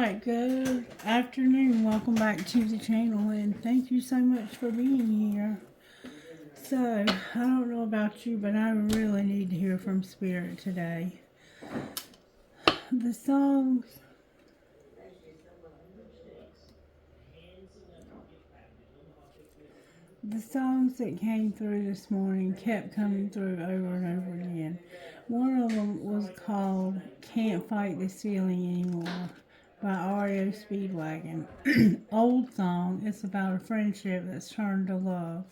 Alright, good afternoon. Welcome back to the channel and thank you so much for being here. So, I don't know about you, but I really need to hear from Spirit today. The songs that came through this morning kept coming through over and over again. One of them was called Can't Fight This Feeling Anymore by REO Speedwagon. Old song. It's about a friendship that's turned to love,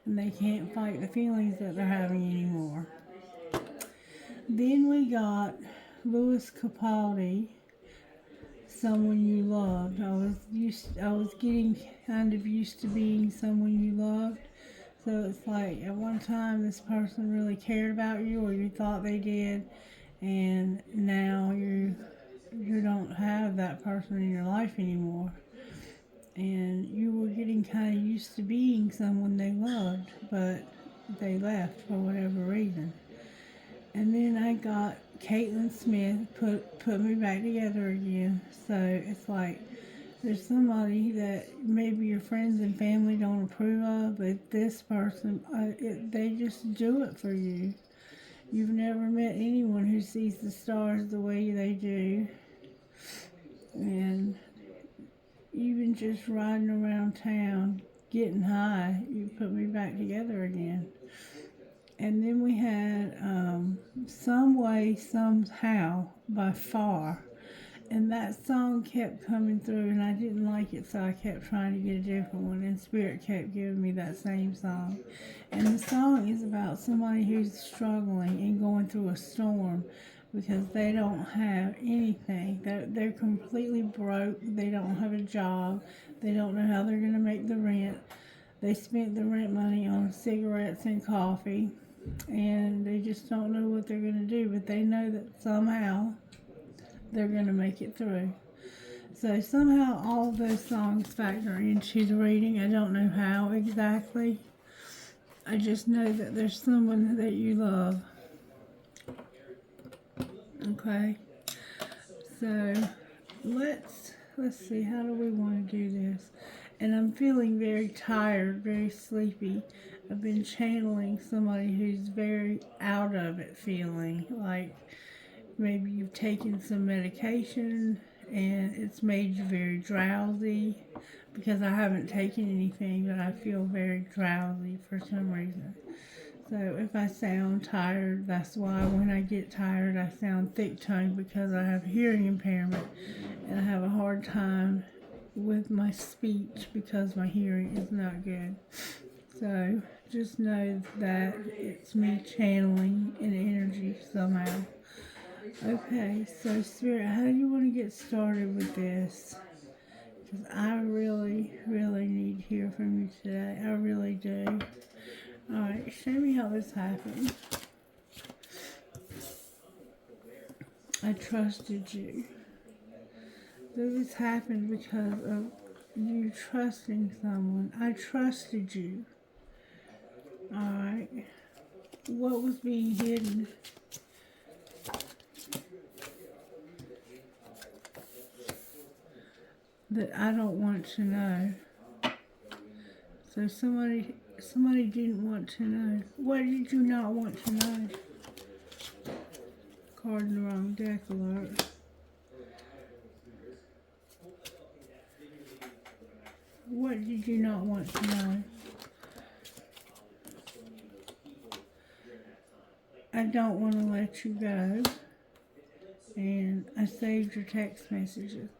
and they can't fight the feelings that they're having anymore. Then we got Louis Capaldi, Someone You Loved. I was getting kind of used to being someone you loved. So it's like at one time this person really cared about you, or you thought they did, and now you don't have that person in your life anymore. And you were getting kind of used to being someone they loved, but they left for whatever reason. And then I got Caitlin Smith put me back together again. So it's like there's somebody that maybe your friends and family don't approve of, but this person, they just do it for you. You've never met anyone who sees the stars the way they do. And even just riding around town, getting high, you put me back together again. And then we had Some Way, Somehow by Far. And that song kept coming through, and I didn't like it, so I kept trying to get a different one, and Spirit kept giving me that same song. And the song is about somebody who's struggling and going through a storm because they don't have anything. They're completely broke. They don't have a job. They don't know how they're going to make the rent. They spent the rent money on cigarettes and coffee, and they just don't know what they're going to do, but they know that somehow they're going to make it through. So somehow all of those songs factor into the reading. I don't know how exactly. I just know that there's someone that you love. Okay. So let's see, how do we want to do this? And I'm feeling very tired, very sleepy. I've been channeling somebody who's very out of it feeling like maybe you've taken some medication and it's made you very drowsy, because I haven't taken anything, but I feel very drowsy for some reason. So if I sound tired, that's why. When I get tired, I sound thick-tongued, because I have hearing impairment and I have a hard time with my speech because my hearing is not good. So just know that it's me channeling an energy somehow. Okay, so Spirit, how do you want to get started with this? Because I really, really need to hear from you today. I really do. Alright, show me how this happened. I trusted you. So this happened because of you trusting someone. I trusted you. Alright. What was being hidden? That I don't want to know. So somebody didn't want to know. What did you not want to know? Card in the wrong deck alert. What did you not want to know? I don't want to let you go. And I saved your text messages.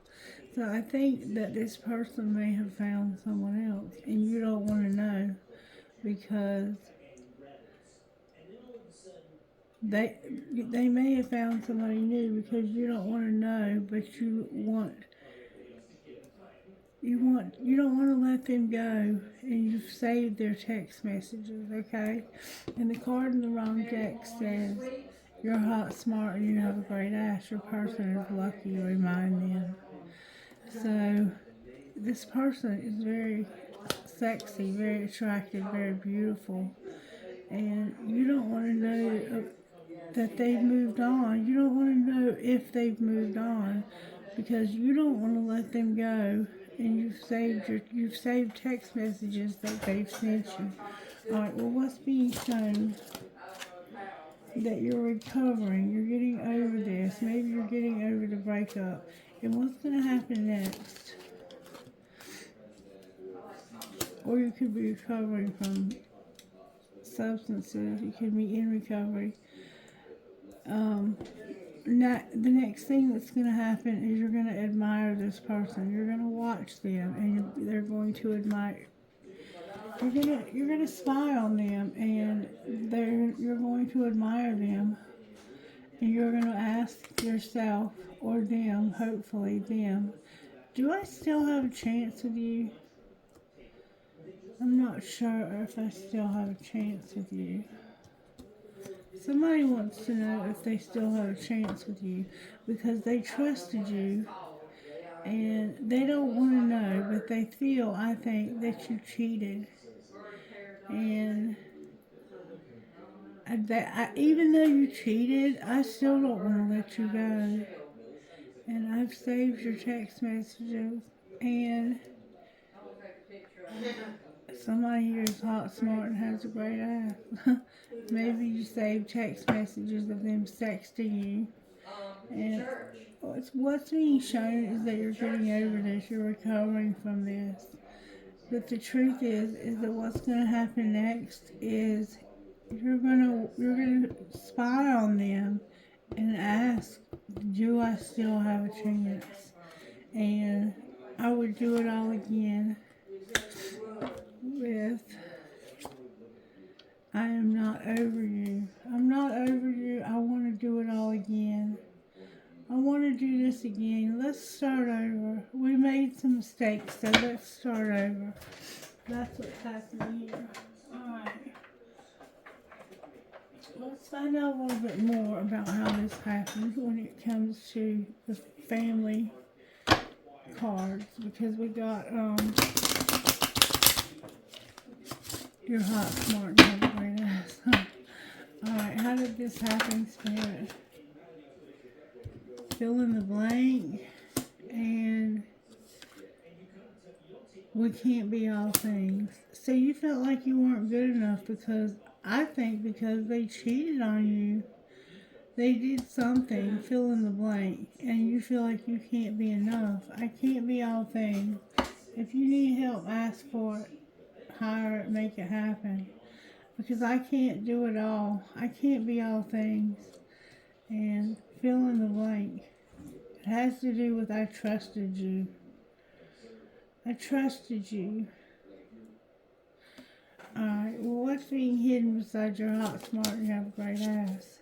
So I think that this person may have found someone else, and you don't want to know, because they may have found somebody new, because you don't want to know, but you don't want to let them go, and you've saved their text messages, okay? And the card in the wrong deck says, you're hot, smart, and you have a great ass. Your person is lucky, remind them. So this person is very sexy, very attractive, very beautiful, and you don't want to know that they've moved on. You don't want to know if they've moved on, because you don't want to let them go, and you've saved text messages that they've sent you. All right. Well, what's being shown? That you're recovering. You're getting over this. Maybe you're getting over the breakup. And what's going to happen next? Or you could be recovering from substances. You could be in recovery. The next thing that's going to happen is you're going to admire this person. You're going to watch them, and they're going to admire. You're gonna spy on them, and you're going to admire them, and you're gonna ask yourself or them, hopefully them, do I still have a chance with you? I'm not sure if I still have a chance with you. Somebody wants to know if they still have a chance with you because they trusted you, and they don't want to know, but they feel, I think, that you cheated. And even though you cheated, I still don't want to let you go. And I've saved your text messages. And somebody here is hot, smart, and has a great ass. Maybe you saved text messages of them sexting you. And what's being shown is that you're getting over this. You're recovering from this. But the truth is that what's going to happen next is you're gonna spy on them and ask, do I still have a chance? And I would do it all again with, I am not over you. I'm not over you. I want to do it all again. I want to do this again. Let's start over. We made some mistakes, so let's start over. That's what's happening here. Alright. Let's find out a little bit more about how this happens when it comes to the family cards, because we got your hot, smart, and have a great ass. Alright, how did this happen, Spirit? Fill in the blank, and we can't be all things. So you felt like you weren't good enough because they cheated on you. They did something, fill in the blank, and you feel like you can't be enough. I can't be all things. If you need help, ask for it. Hire it, make it happen. Because I can't do it all. I can't be all things. And fill in the blank. It has to do with I trusted you. I trusted you. Alright, well, what's being hidden beside your hot, smart, and you have a great ass?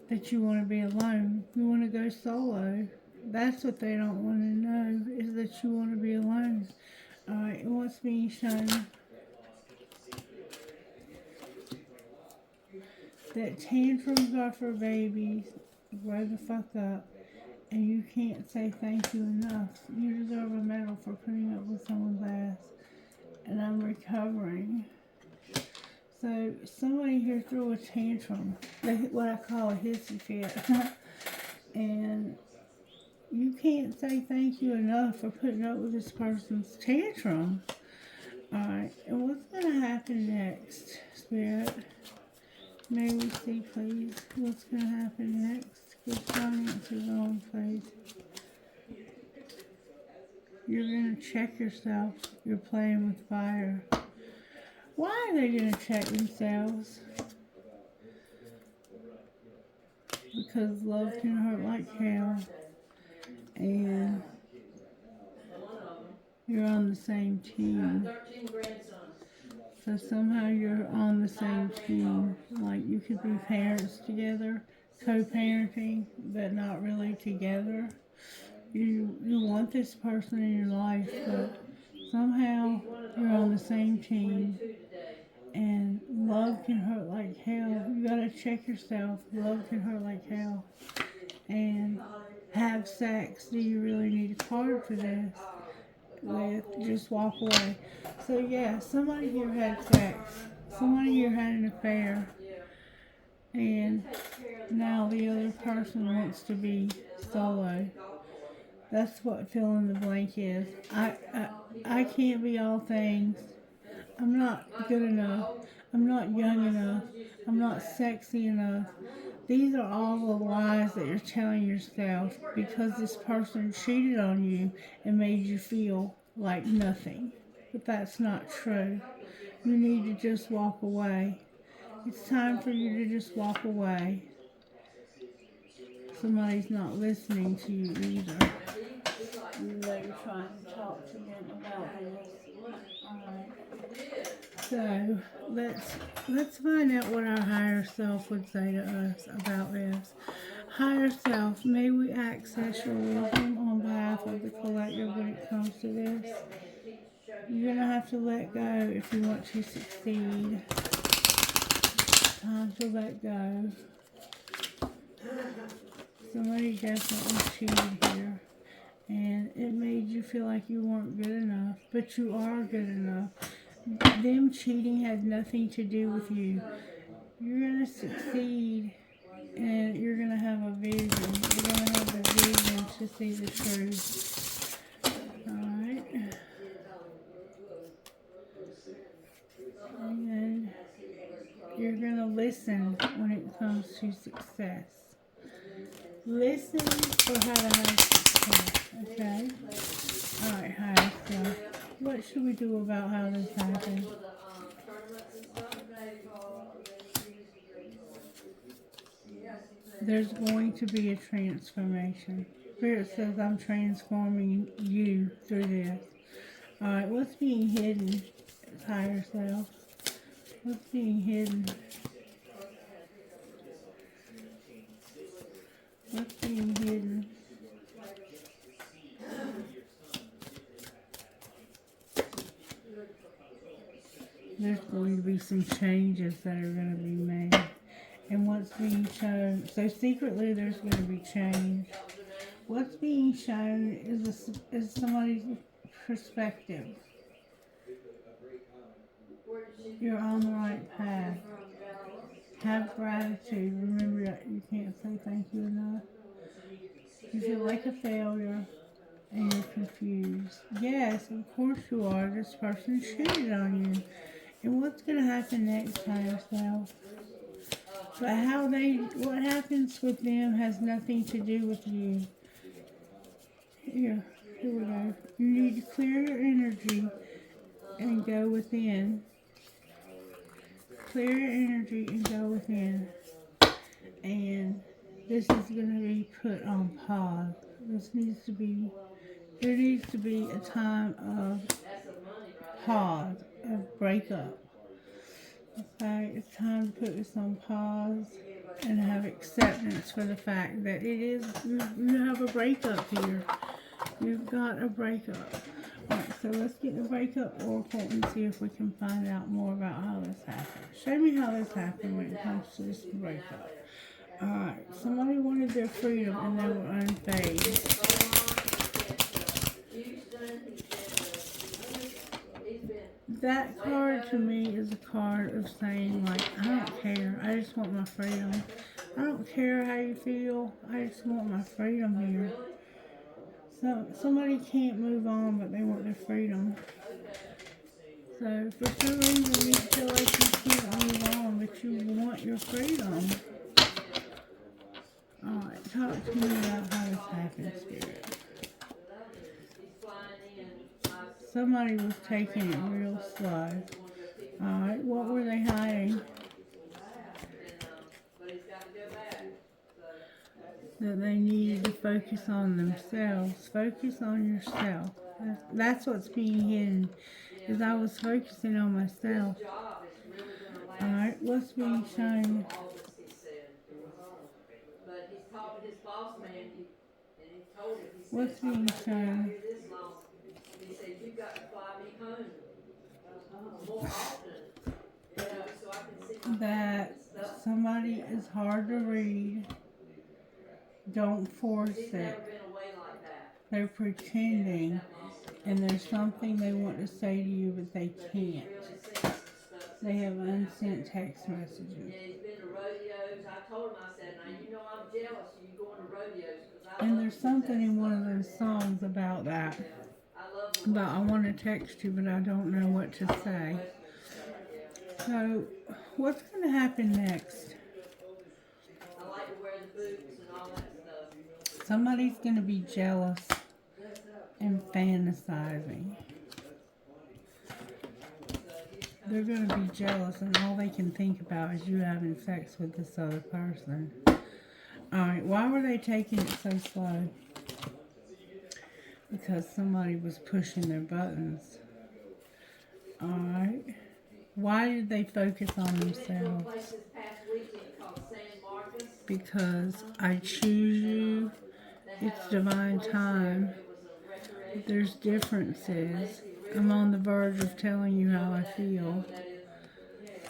That you want to be alone. You want to go solo. That's what they don't want to know, is that you want to be alone. Alright, and what's being shown? That tantrums are for babies. Grow the fuck up. And you can't say thank you enough. You deserve a medal for putting up with someone's ass. And I'm recovering. So somebody here threw a tantrum, what I call a hissy fit. And you can't say thank you enough for putting up with this person's tantrum. Alright, and what's going to happen next, Spirit? May we see, please, what's going to happen next? Give finances on, please. You're going to check yourself. You're playing with fire. Why are they going to check themselves? Because love can hurt like hell. And you're on the same team. So somehow you're on the same team. Like you could be parents together, co-parenting, but not really together. You want this person in your life, but somehow you're on the same team. And love can hurt like hell. You gotta check yourself. Love can hurt like hell. And have sex. Do you really need a card for this? Just walk away. So yeah, somebody here had sex. Somebody here had an affair. And now the other person wants to be solo. That's what fill in the blank is. I can't be all things. I'm not good enough. I'm not young enough. I'm not sexy enough. These are all the lies that you're telling yourself because this person cheated on you and made you feel like nothing. But that's not true. You need to just walk away. It's time for you to just walk away. Somebody's not listening to you either. Even though you're trying to talk to them about this. Alright. So let's find out what our higher self would say to us about this. Higher self, may we access your wisdom on behalf of the collective when it comes to this. You're gonna have to let go if you want to succeed. Time to let go. Somebody definitely cheated here. And it made you feel like you weren't good enough, but you are good enough. Them cheating has nothing to do with you. You're going to succeed, and you're going to have a vision. You're going to have a vision to see the truth. Alright. And you're going to listen when it comes to success. Listen for how to have success, okay? Alright, hi, so what should we do about how this happened? There's going to be a transformation. Spirit says I'm transforming you through this. Alright, what's being hidden? Higher self. What's being hidden? What's being hidden? There's going to be some changes that are going to be made. And what's being shown, so secretly there's going to be change. What's being shown is somebody's perspective. You're on the right path. Have gratitude. Remember that you can't say thank you enough. You feel like a failure and you're confused. Yes, of course you are. This person cheated on you. And what's going to happen next, higher self? But what happens with them has nothing to do with you. Here we go. You need to clear your energy and go within. Clear your energy and go within. And this is going to be put on pause. There needs to be a time of pause, of breakup. Okay, it's time to put this on pause and have acceptance for the fact that you have a breakup here. You've got a breakup. Alright, so let's get the breakup oracle and see if we can find out more about how this happened. Show me how this happened when it comes to this breakup. Alright, somebody wanted their freedom and they were unfazed. That card to me is a card of saying, like, I don't care. I just want my freedom. I don't care how you feel. I just want my freedom here. So somebody can't move on, but they want their freedom. So for some reason you feel like you can't move on, but you want your freedom. Alright, talk to me about how this happened, Spirit. Somebody was taking it real slow. Alright, what were they hiding? That they needed to focus on themselves. Focus on yourself. That's what's being hidden. Is I was focusing on myself. Alright, what's being shown? What's being shown? That somebody is hard to read. Don't force it. They're pretending, and there's something they want to say to you, but they can't. They have unsent text messages. And there's something in one of those songs about that. But I want to text you, but I don't know what to say. So, what's going to happen next? Somebody's going to be jealous and fantasizing. They're going to be jealous, and all they can think about is you having sex with this other person. Alright, why were they taking it so slow? Because somebody was pushing their buttons. Alright. Why did they focus on themselves? Because I choose you. It's divine time. There's differences. I'm on the verge of telling you how I feel.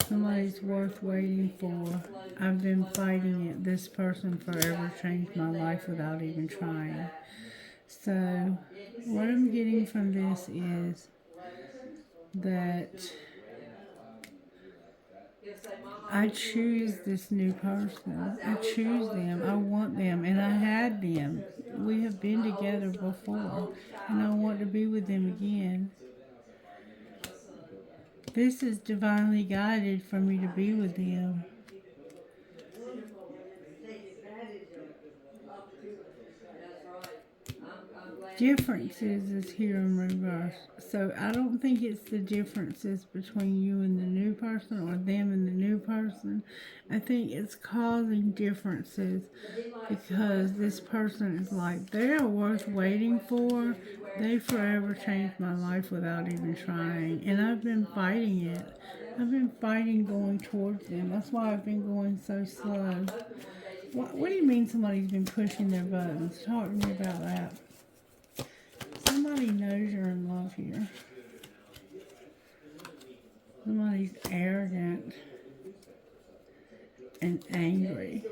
Somebody's worth waiting for. I've been fighting it. This person forever changed my life without even trying. So, what I'm getting from this is that I choose this new person. I choose them. I want them. And I had them. We have been together before. And I want to be with them again. This is divinely guided for me to be with them. Differences is here in reverse. So I don't think it's the differences between you and the new person or them and the new person. I think it's causing differences because this person is like, they are worth waiting for. They forever changed my life without even trying. And I've been fighting it. I've been fighting going towards them. That's why I've been going so slow. What do you mean somebody's been pushing their buttons? Talk to me about that. Somebody knows you're in love here. Somebody's arrogant and angry.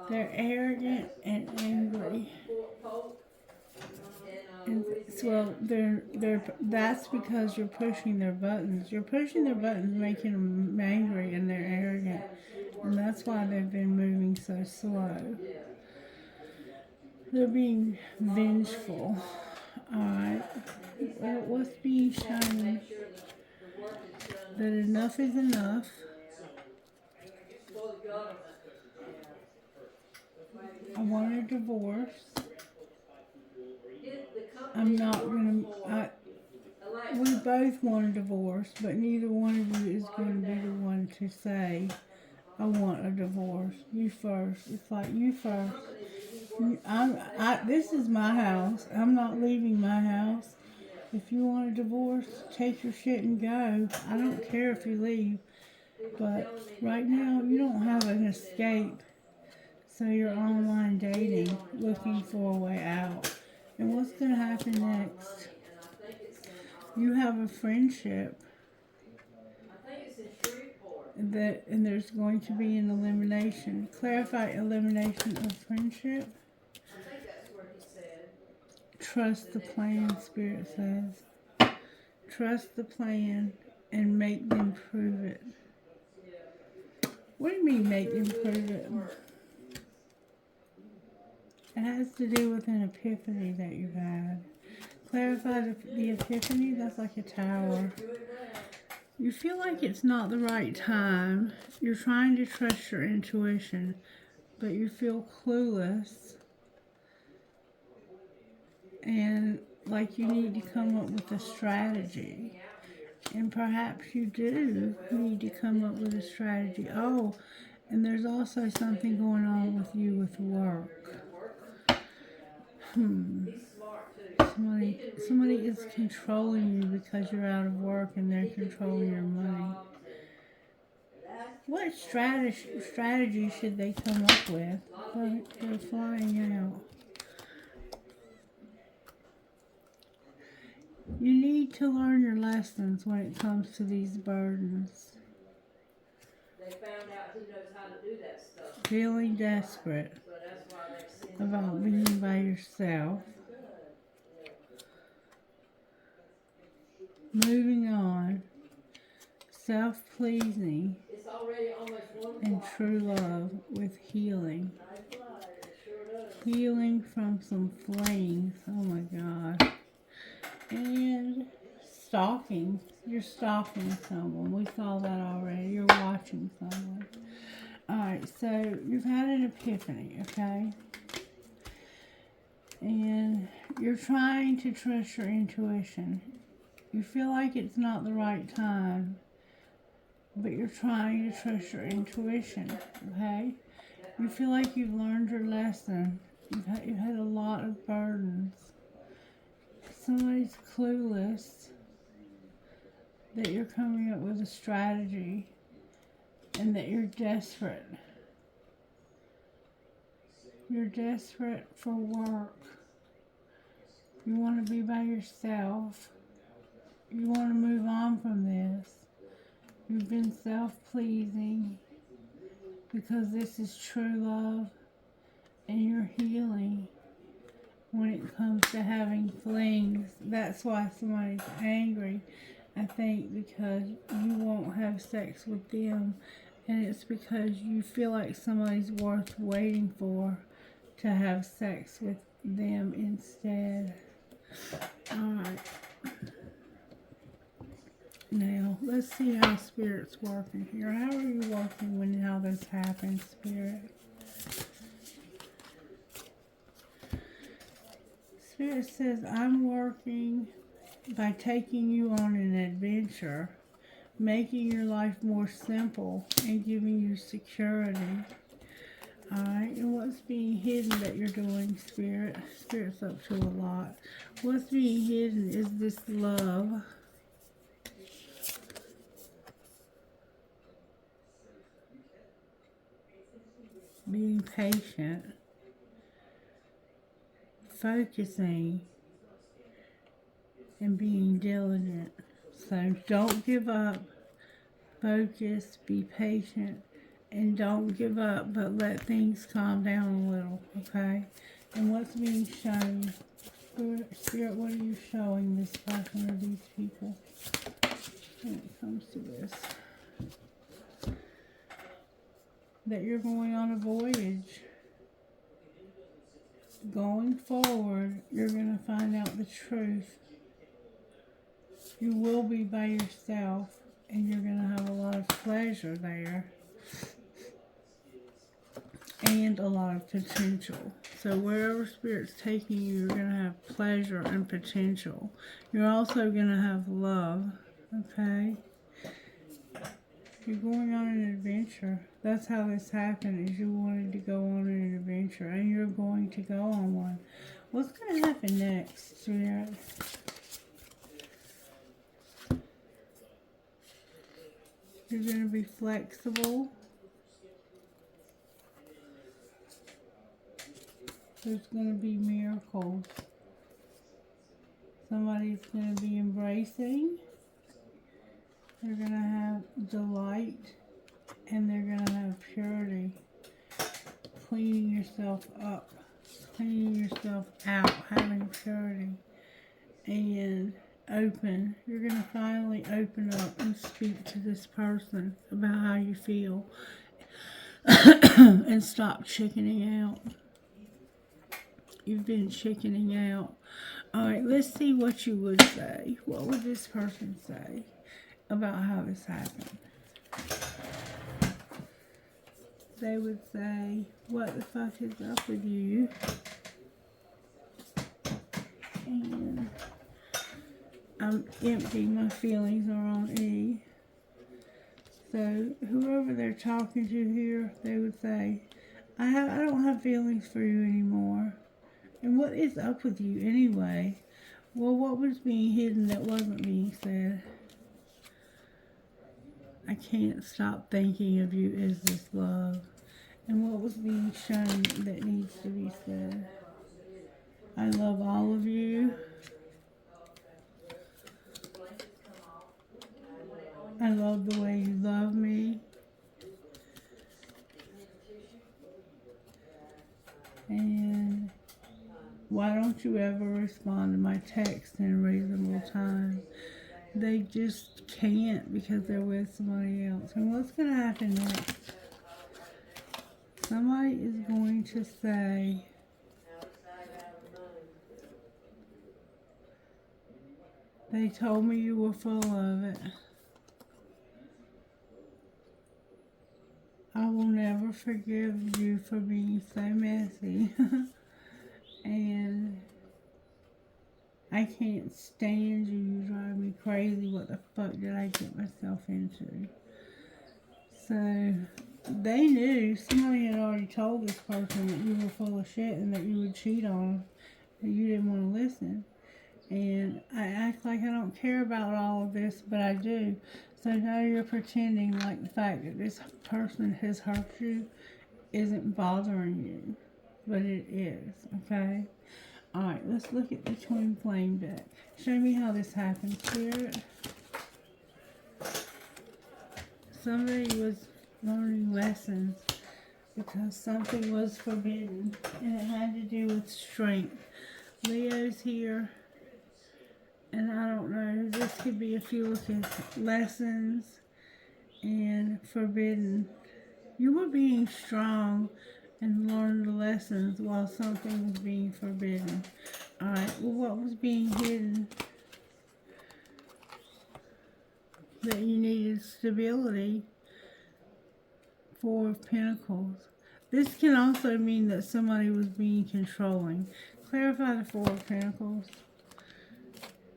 They're arrogant and angry. And so that's because you're pushing their buttons. You're pushing their buttons, making them angry, and they're arrogant. And that's why they've been moving so slow. They're being vengeful. Alright. Well, what's being shown? That enough is enough. I want a divorce. I'm not gonna. We both want a divorce, but neither one of you is going to be the one to say, I want a divorce. You first. It's like, you first. This is my house. I'm not leaving my house. If you want a divorce, take your shit and go. I don't care if you leave. But right now, you don't have an escape. So you're online dating, looking for a way out. And what's going to happen next? You have a friendship and there's going to be an elimination. Clarify elimination of friendship. Trust the plan, Spirit says. Trust the plan and make them prove it. What do you mean make them prove it? It has to do with an epiphany that you've had. Clarify the epiphany. That's like a tower. You feel like it's not the right time. You're trying to trust your intuition, but you feel clueless. And like you need to come up with a strategy. And perhaps you do need to come up with a strategy. Oh, and there's also something going on with you with work. Somebody is controlling you because you're out of work and they're controlling your money. What strategy should they come up with? They're flying out. You need to learn your lessons when it comes to these burdens. They found out who knows how to do that stuff. Feeling desperate about being by yourself. Moving on. Self-pleasing and true love with healing. healing from some flings. Oh my God. And stalking. You're stalking someone. We saw that already. You're watching someone. Alright, so you've had an epiphany, okay? And you're trying to trust your intuition. You feel like it's not the right time, but you're trying to trust your intuition, okay? You feel like you've learned your lesson. You've had a lot of burdens. Somebody's clueless that you're coming up with a strategy and that you're desperate. You're desperate for work. You want to be by yourself. You want to move on from this. You've been self-pleasing because this is true love and you're healing when it comes to having flings. That's why somebody's angry, I think, because you won't have sex with them, and it's because you feel like somebody's worth waiting for to have sex with them instead. Alright. Now, let's see how Spirit's working here. How are you working when how this happens, Spirit? Spirit says, I'm working by taking you on an adventure, making your life more simple, and giving you security. Alright, and what's being hidden that you're doing, Spirit? Spirit's up to a lot. What's being hidden is this love. Being patient. Focusing. And being diligent. So don't give up. Focus, be patient, and don't give up, but let things calm down a little, okay? And what's being shown? Spirit, what are you showing this person or these people when it comes to this? That you're going on a voyage. Going forward, you're going to find out the truth. You will be by yourself, and you're going to have a lot of pleasure there. And a lot of potential. So wherever Spirit's taking you, you're going to have pleasure and potential. You're also going to have love, okay? You're going on an adventure. That's how this happened, is you wanted to go on an adventure, and you're going to go on one. What's going to happen next, Spirit? You're going to be flexible. There's going to be miracles. Somebody's going to be embracing. They're going to have delight. And they're going to have purity. Cleaning yourself up. Cleaning yourself out. Having purity. And open. You're going to finally open up and speak to this person about how you feel. And stop chickening out. You've been chickening out. Alright, let's see what you would say. What would this person say about how this happened? They would say, what the fuck is up with you? And I'm empty. My feelings are on E. So whoever they're talking to here, they would say, I don't have feelings for you anymore. And what is up with you anyway? Well, what was being hidden that wasn't being said? I can't stop thinking of you as this love. And what was being shown that needs to be said? I love all of you. I love the way you love me. And why don't you ever respond to my text in a reasonable time? They just can't because they're with somebody else. And what's going to happen next? Somebody is going to say, They told me you were full of it. I will never forgive you for being so messy. And I can't stand you. You drive me crazy. What the fuck did I get myself into? So they knew somebody had already told this person that you were full of shit and that you would cheat on them, and you didn't want to listen. And I act like I don't care about all of this, but I do. So now you're pretending like the fact that this person has hurt you isn't bothering you, but it is, okay? Alright, let's look at the twin flame deck. Show me how this happened, Spirit. Somebody was learning lessons because something was forbidden, and it had to do with strength. Leo's here, and I don't know, this could be if you look at lessons and forbidden. You were being strong and learned the lessons while something was being forbidden. Alright, well, what was being hidden? That you needed stability. Four of Pentacles. This can also mean that somebody was being controlling. Clarify the Four of Pentacles.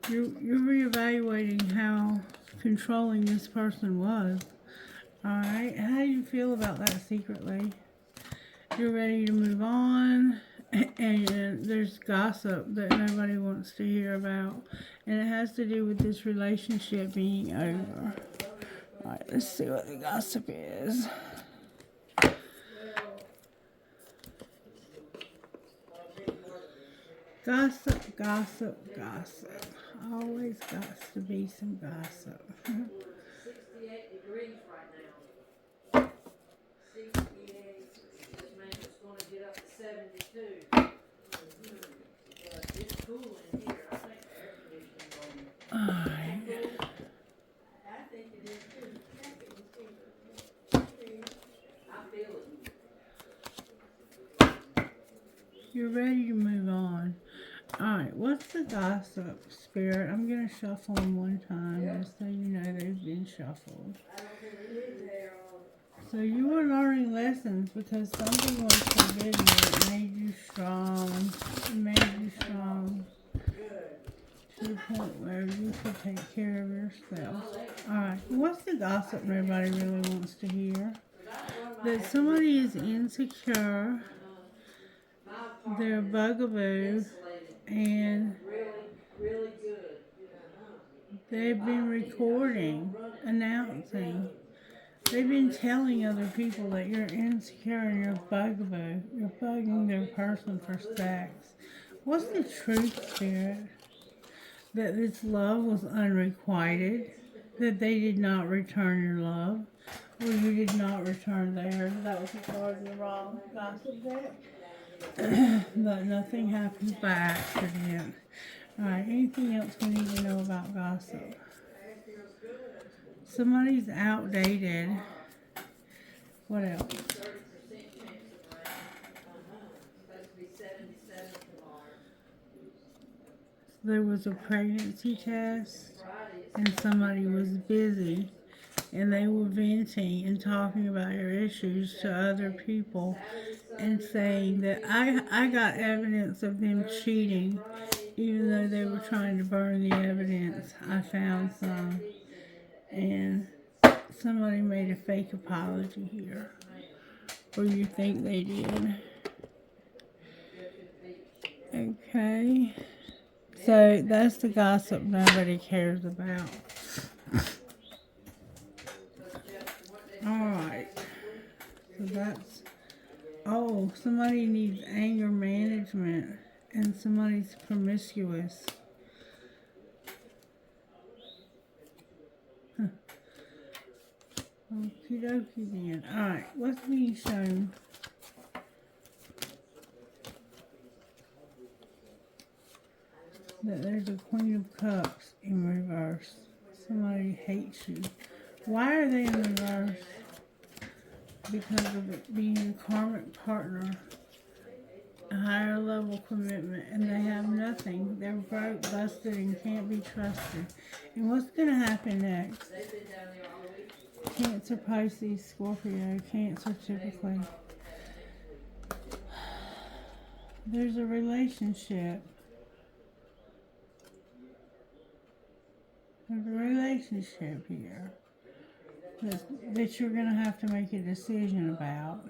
You're reevaluating how controlling this person was. Alright, how do you feel about that secretly? You're ready to move on, and there's gossip that nobody wants to hear about, and it has to do with this relationship being over. Alright, let's see what the gossip is. Gossip, gossip, gossip. Always got to be some gossip. 68 degrees right now. 68. This man is going to get up to 72. But it's cool in here. I think the air conditioning on. Alright. I think it is too. I feel it. You're ready to move on. Alright, what's the gossip, Spirit? I'm going to shuffle them one time just so you know they've been shuffled. So you were learning lessons because something was forbidden that made you strong. It made you strong to the point where you could take care of yourself. Alright, what's the gossip nobody really wants to hear? That somebody is insecure, they're bugaboo, and Really good. they've been recording, announcing. They've been telling other people that you're insecure and you're bugaboo. You're bugging their person for sex. What's the truth, Spirit? That this love was unrequited, that they did not return your love, or you did not return theirs. That was a card in the wrong gossip deck. But nothing happens by accident. Alright, anything else we need to know about gossip? Somebody's outdated. What else? 30% chance of rain. Supposed to be 77 tomorrow. There was a pregnancy test, and somebody was busy, and they were venting and talking about your issues to other people and saying that I got evidence of them cheating, even though they were trying to burn the evidence. I found some, and somebody made a fake apology here, or you think they did. Okay, so that's the gossip nobody cares about. Alright, so that's, oh, somebody needs anger management, and somebody's promiscuous. Okie dokie then. Alright, what's being shown? That there's a Queen of Cups in reverse. Somebody hates you. Why are they in reverse? Because of it being a karmic partner. a higher level commitment, and they have nothing. They're broke, busted, and can't be trusted. And what's going to happen next? Cancer, Pisces, Scorpio, Cancer typically. There's a relationship. There's a relationship here that you're going to have to make a decision about.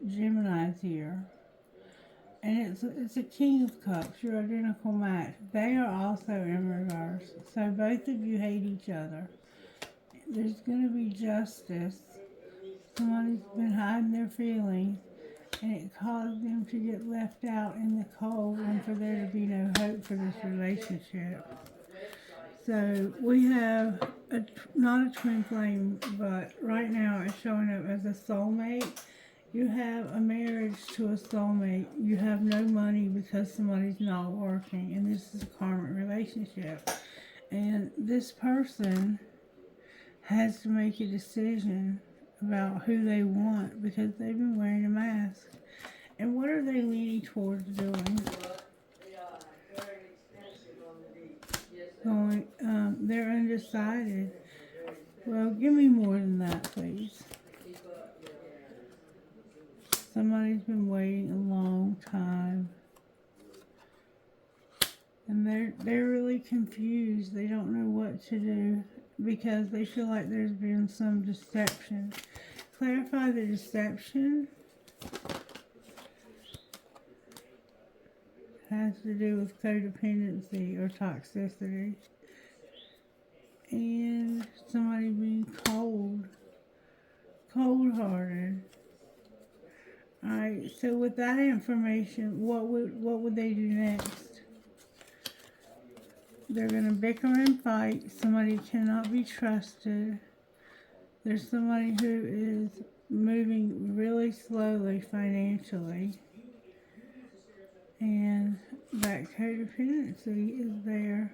Gemini's here. And it's a King of Cups, your identical match. They are also in reverse. So both of you hate each other. There's going to be justice. Somebody's been hiding their feelings, and it caused them to get left out in the cold and for there to be no hope for this relationship. So we have not a twin flame, but right now it's showing up as a soulmate. You have a marriage to a soulmate. You have no money because somebody's not working, and this is a karmic relationship. And this person has to make a decision about who they want because they've been wearing a mask. And what are they leaning towards doing? They're undecided. Well, give me more than that, please. Somebody's been waiting a long time. And they're really confused. They don't know what to do because they feel like there's been some deception. Clarify the deception. Has to do with codependency or toxicity. And somebody being cold-hearted. Alright, so with that information, what would they do next? They're going to bicker and fight. Somebody cannot be trusted. There's somebody who is moving really slowly financially. And that codependency is there.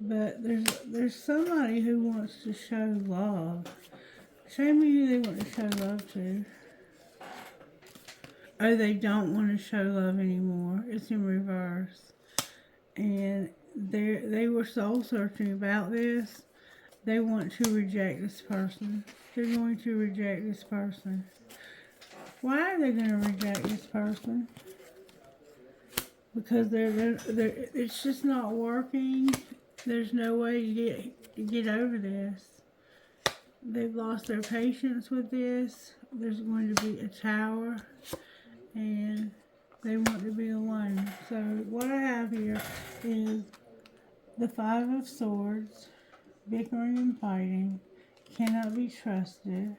But there's somebody who wants to show love. Show me who they want to show love to. Oh, they don't want to show love anymore. It's in reverse. And they were soul searching about this. They want to reject this person. They're going to reject this person. Why are they going to reject this person? Because it's just not working. There's no way to get over this. They've lost their patience with this. There's going to be a tower, and they want to be alone. So what I have here is the Five of Swords, bickering and fighting, cannot be trusted,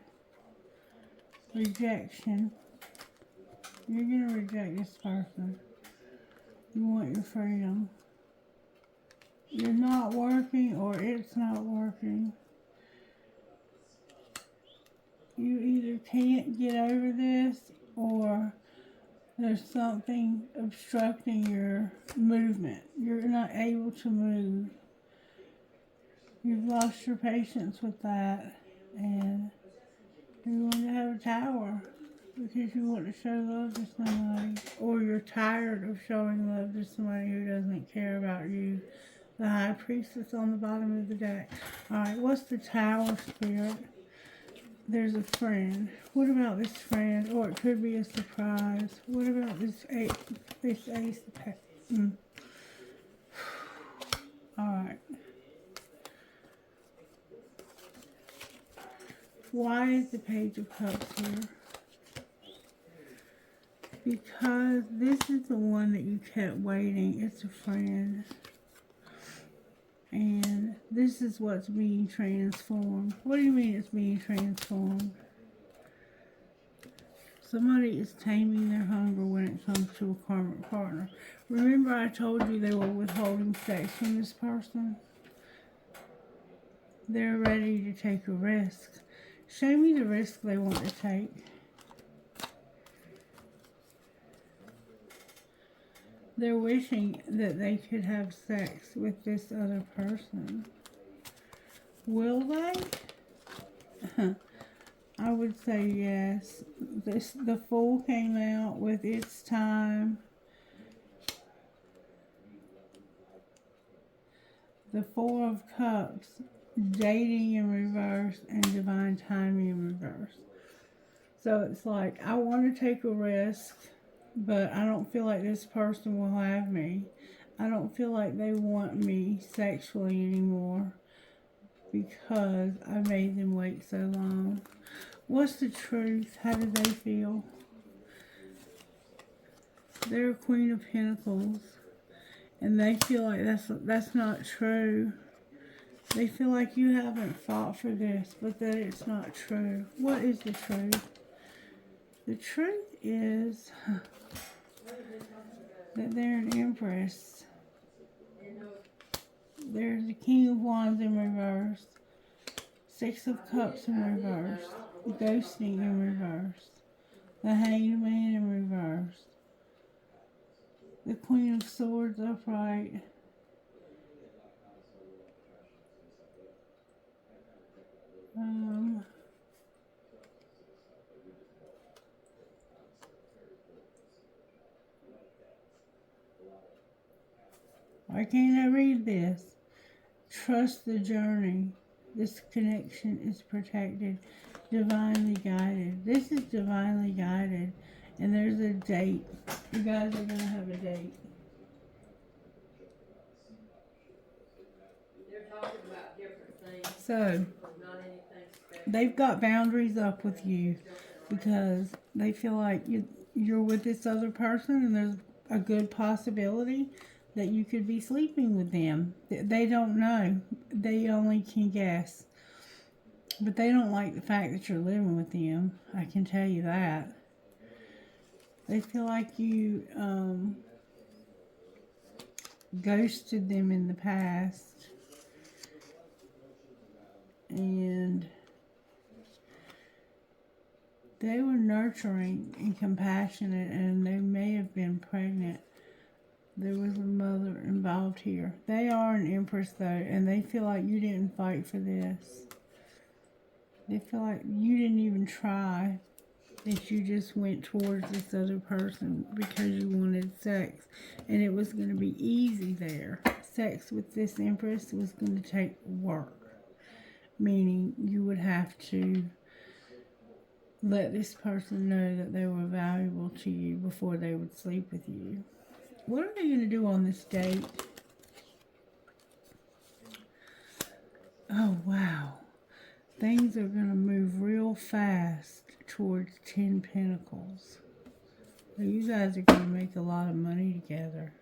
rejection. You're going to reject this person. You want your freedom. You're not working, or it's not working. You either can't get over this, or there's something obstructing your movement. You're not able to move. You've lost your patience with that, and you want to have a tower because you want to show love to somebody, or you're tired of showing love to somebody who doesn't care about you. The High Priestess on the bottom of the deck. Alright, what's the Tower Spirit? There's a friend. What about this friend? Or it could be a surprise. What about this Ace of Pentacles? Alright. Why is the Page of Cups here? Because this is the one that you kept waiting. It's a friend. And this is what's being transformed. What do you mean it's being transformed? Somebody is taming their hunger when it comes to a karmic partner. Remember I told you they were withholding sex from this person? They're ready to take a risk. Show me the risk they want to take. They're wishing that they could have sex with this other person. Will they? I would say yes. The Fool came out with its time. the Four of Cups, dating in reverse, and divine timing in reverse. So it's like, I want to take a risk, but I don't feel like this person will have me. I don't feel like they want me sexually anymore because I made them wait so long. What's the truth? How do they feel? They're a Queen of Pentacles, and they feel like that's not true. They feel like you haven't fought for this, but that it's not true. What is the truth? The truth is that they're an Empress. There's the King of Wands in reverse, Six of Cups in reverse, ghosting in reverse, the Hanged Man in reverse, the Queen of Swords upright, why can't I read this? Trust the journey. This connection is protected, divinely guided. This is divinely guided, and there's a date. You guys are going to have a date. They're talking about different things, So, not anything special. they've got boundaries up with you because they feel like you're with this other person, and there's a good possibility that you could be sleeping with them. They don't know. They only can guess. But they don't like the fact that you're living with them. I can tell you that. They feel like you ghosted them in the past. And they were nurturing and compassionate, and they may have been pregnant. There was a mother involved here. They are an Empress, though, and they feel like you didn't fight for this. They feel like you didn't even try, that you just went towards this other person because you wanted sex, and it was going to be easy there. Sex with this Empress was going to take work, meaning you would have to let this person know that they were valuable to you before they would sleep with you. What are they going to do on this date? Oh, wow. Things are going to move real fast towards 10 Pentacles. So you guys are going to make a lot of money together.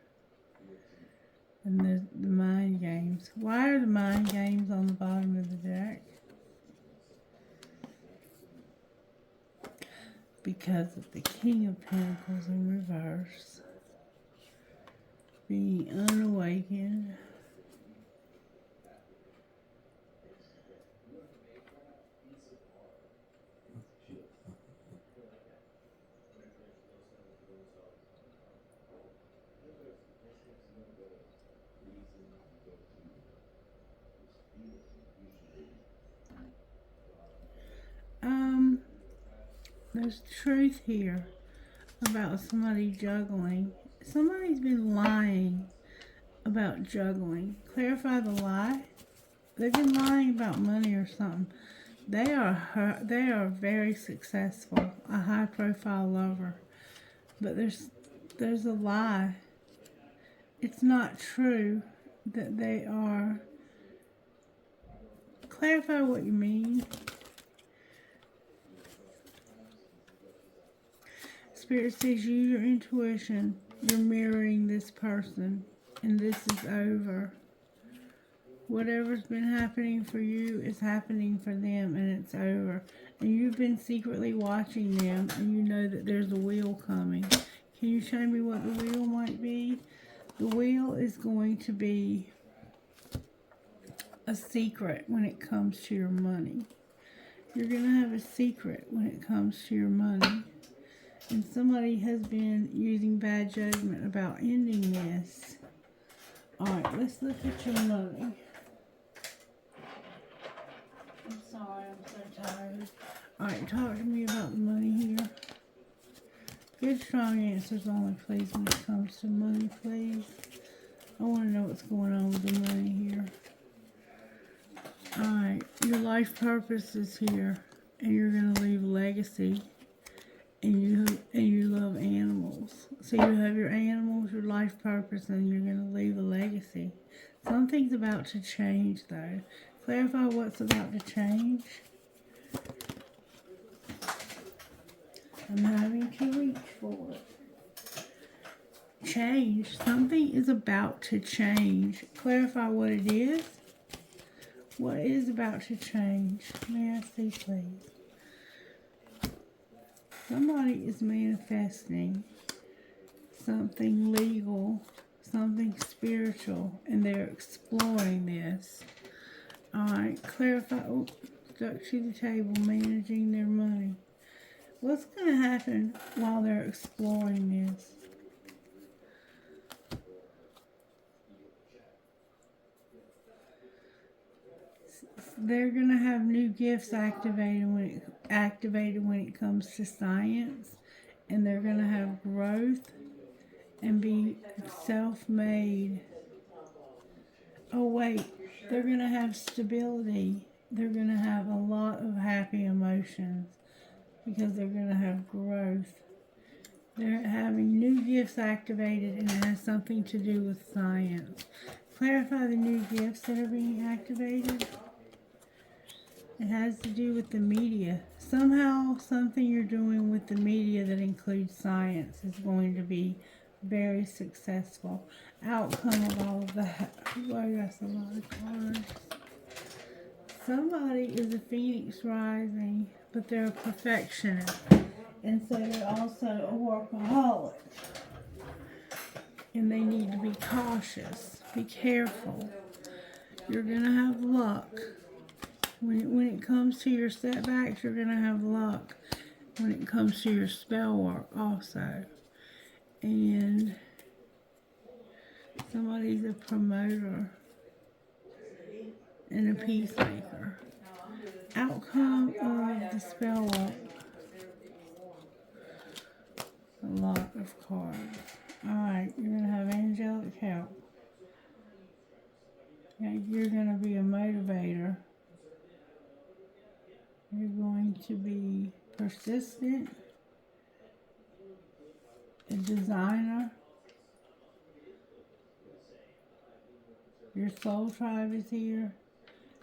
And the mind games. Why are the mind games on the bottom of the deck? Because of the King of Pentacles in reverse. Being unawakened. There's truth here about somebody juggling. Somebody's been lying about juggling. Clarify the lie. They've been lying about money or something. They are very successful, a high-profile lover, but there's a lie. It's not true that they are. Clarify what you mean. Spirit says use your intuition. You're mirroring this person, and this is over. Whatever's been happening for you is happening for them, and it's over. And you've been secretly watching them, and you know that there's a wheel coming. Can you show me what the wheel might be? The wheel is going to be a secret when it comes to your money. You're going to have a secret when it comes to your money. And somebody has been using bad judgment about ending this. Alright, let's look at your money. I'm sorry, I'm so tired. Alright, talk to me about the money here. Good, strong answers only, please, when it comes to money, please. I want to know what's going on with the money here. Alright, your life purpose is here, and you're going to leave a legacy, and you love animals. So you have your animals, your life purpose, and you're going to leave a legacy. Something's about to change, though. Clarify what's about to change. I'm having to reach for it. Change. Something is about to change. Clarify what it is. What is about to change? May I see, please? Somebody is manifesting something legal, something spiritual, and they're exploring this. Alright, clarify. Oh, stuck to the table, managing their money. What's going to happen while they're exploring this? They're going to have new gifts activated when it comes to science, and they're going to have growth and be self-made. Oh wait, they're going to have stability. They're going to have a lot of happy emotions because they're going to have growth. They're having new gifts activated, and it has something to do with science. Clarify the new gifts that are being activated. It has to do with the media. Somehow, something you're doing with the media that includes science is going to be very successful. Outcome of all of that. Boy, that's a lot of cards. Somebody is a phoenix rising, but they're a perfectionist. And so they're also a workaholic. And they need to be cautious. Be careful. You're going to have luck. When it comes to your setbacks, you're going to have luck. When it comes to your spell work also. And somebody's a promoter and a peacemaker. Outcome of the spell work. A lot of cards. Alright, you're going to have angelic help. You're going to be a motivator. You're going to be persistent, a designer. Your soul tribe is here.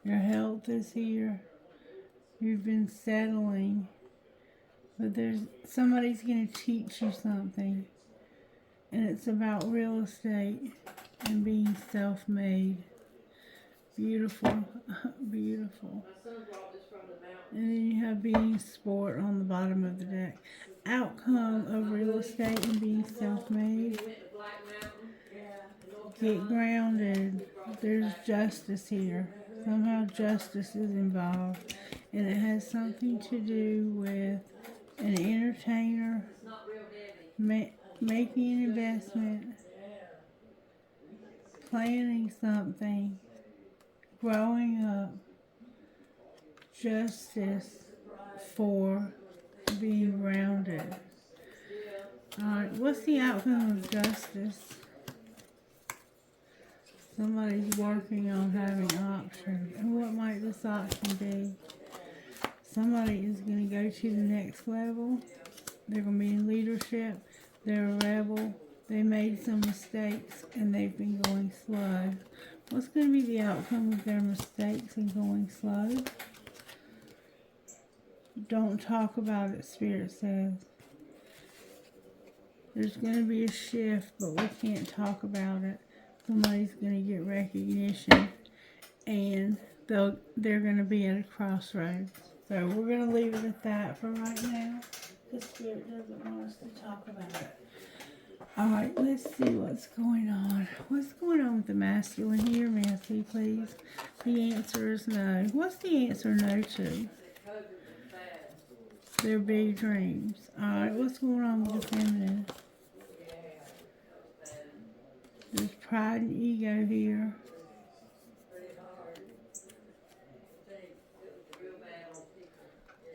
Your health is here. You've been settling. But somebody's going to teach you something. And it's about real estate and being self-made. Beautiful. Beautiful. And then you have being sport on the bottom of the deck. Outcome of real estate and being self-made. Get grounded. There's justice here. Somehow justice is involved. And it has something to do with an entertainer making an investment, planning something, growing up, justice for being grounded. Alright, what's the outcome of justice? Somebody's working on having options. And what might this option be? Somebody is going to go to the next level. They're going to be in leadership. They're a rebel. They made some mistakes and they've been going slow. What's going to be the outcome of their mistakes and going slow? Don't talk about it, Spirit says. There's going to be a shift, but we can't talk about it. Somebody's going to get recognition, and they're going to be at a crossroads. So we're going to leave it at that for right now, because Spirit doesn't want us to talk about it. Alright, let's see what's going on. What's going on with the masculine here, Nancy, please? The answer is no. What's the answer no to? Their big dreams. Alright, what's going on with the feminine? There's pride and ego here.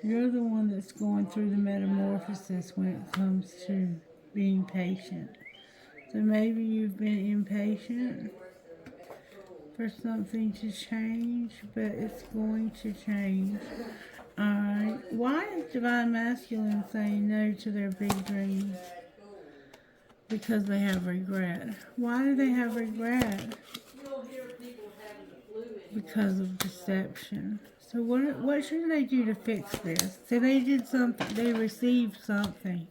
You're the one that's going through the metamorphosis when it comes to being patient. So maybe you've been impatient for something to change, but it's going to change. Alright. Why is Divine Masculine saying no to their big dreams? Because they have regret. Why do they have regret? Because of deception. So what should they do to fix this? So they did something, they received something.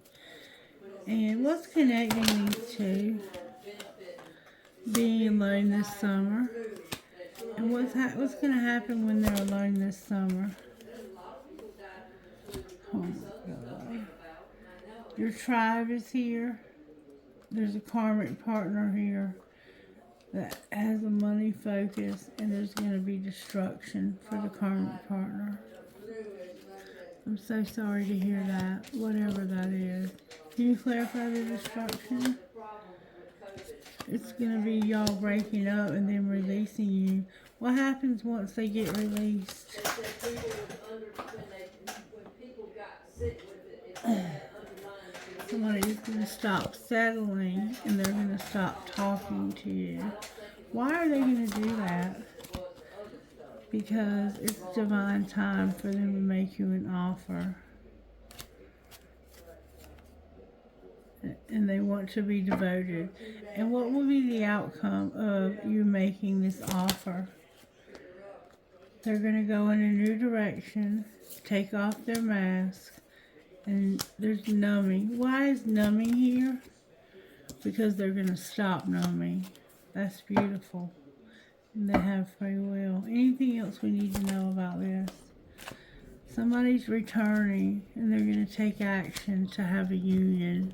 And what's connecting these two? Being alone this summer. And what's going to happen when they're alone this summer? Oh my God. Your tribe is here. There's a karmic partner here that has a money focus, and there's going to be destruction for the karmic partner. I'm so sorry to hear that, whatever that is. Can you clarify the destruction? It's going to be y'all breaking up and then releasing you. What happens once they get released? Somebody's going to stop settling and they're going to stop talking to you. Why are they going to do that? Because it's divine time for them to make you an offer. And they want to be devoted. And what will be the outcome of you making this offer? They're going to go in a new direction, take off their mask, and there's numbing. Why is numbing here? Because they're going to stop numbing. That's beautiful. And they have free will. Anything else we need to know about this? Somebody's returning, and they're going to take action to have a union.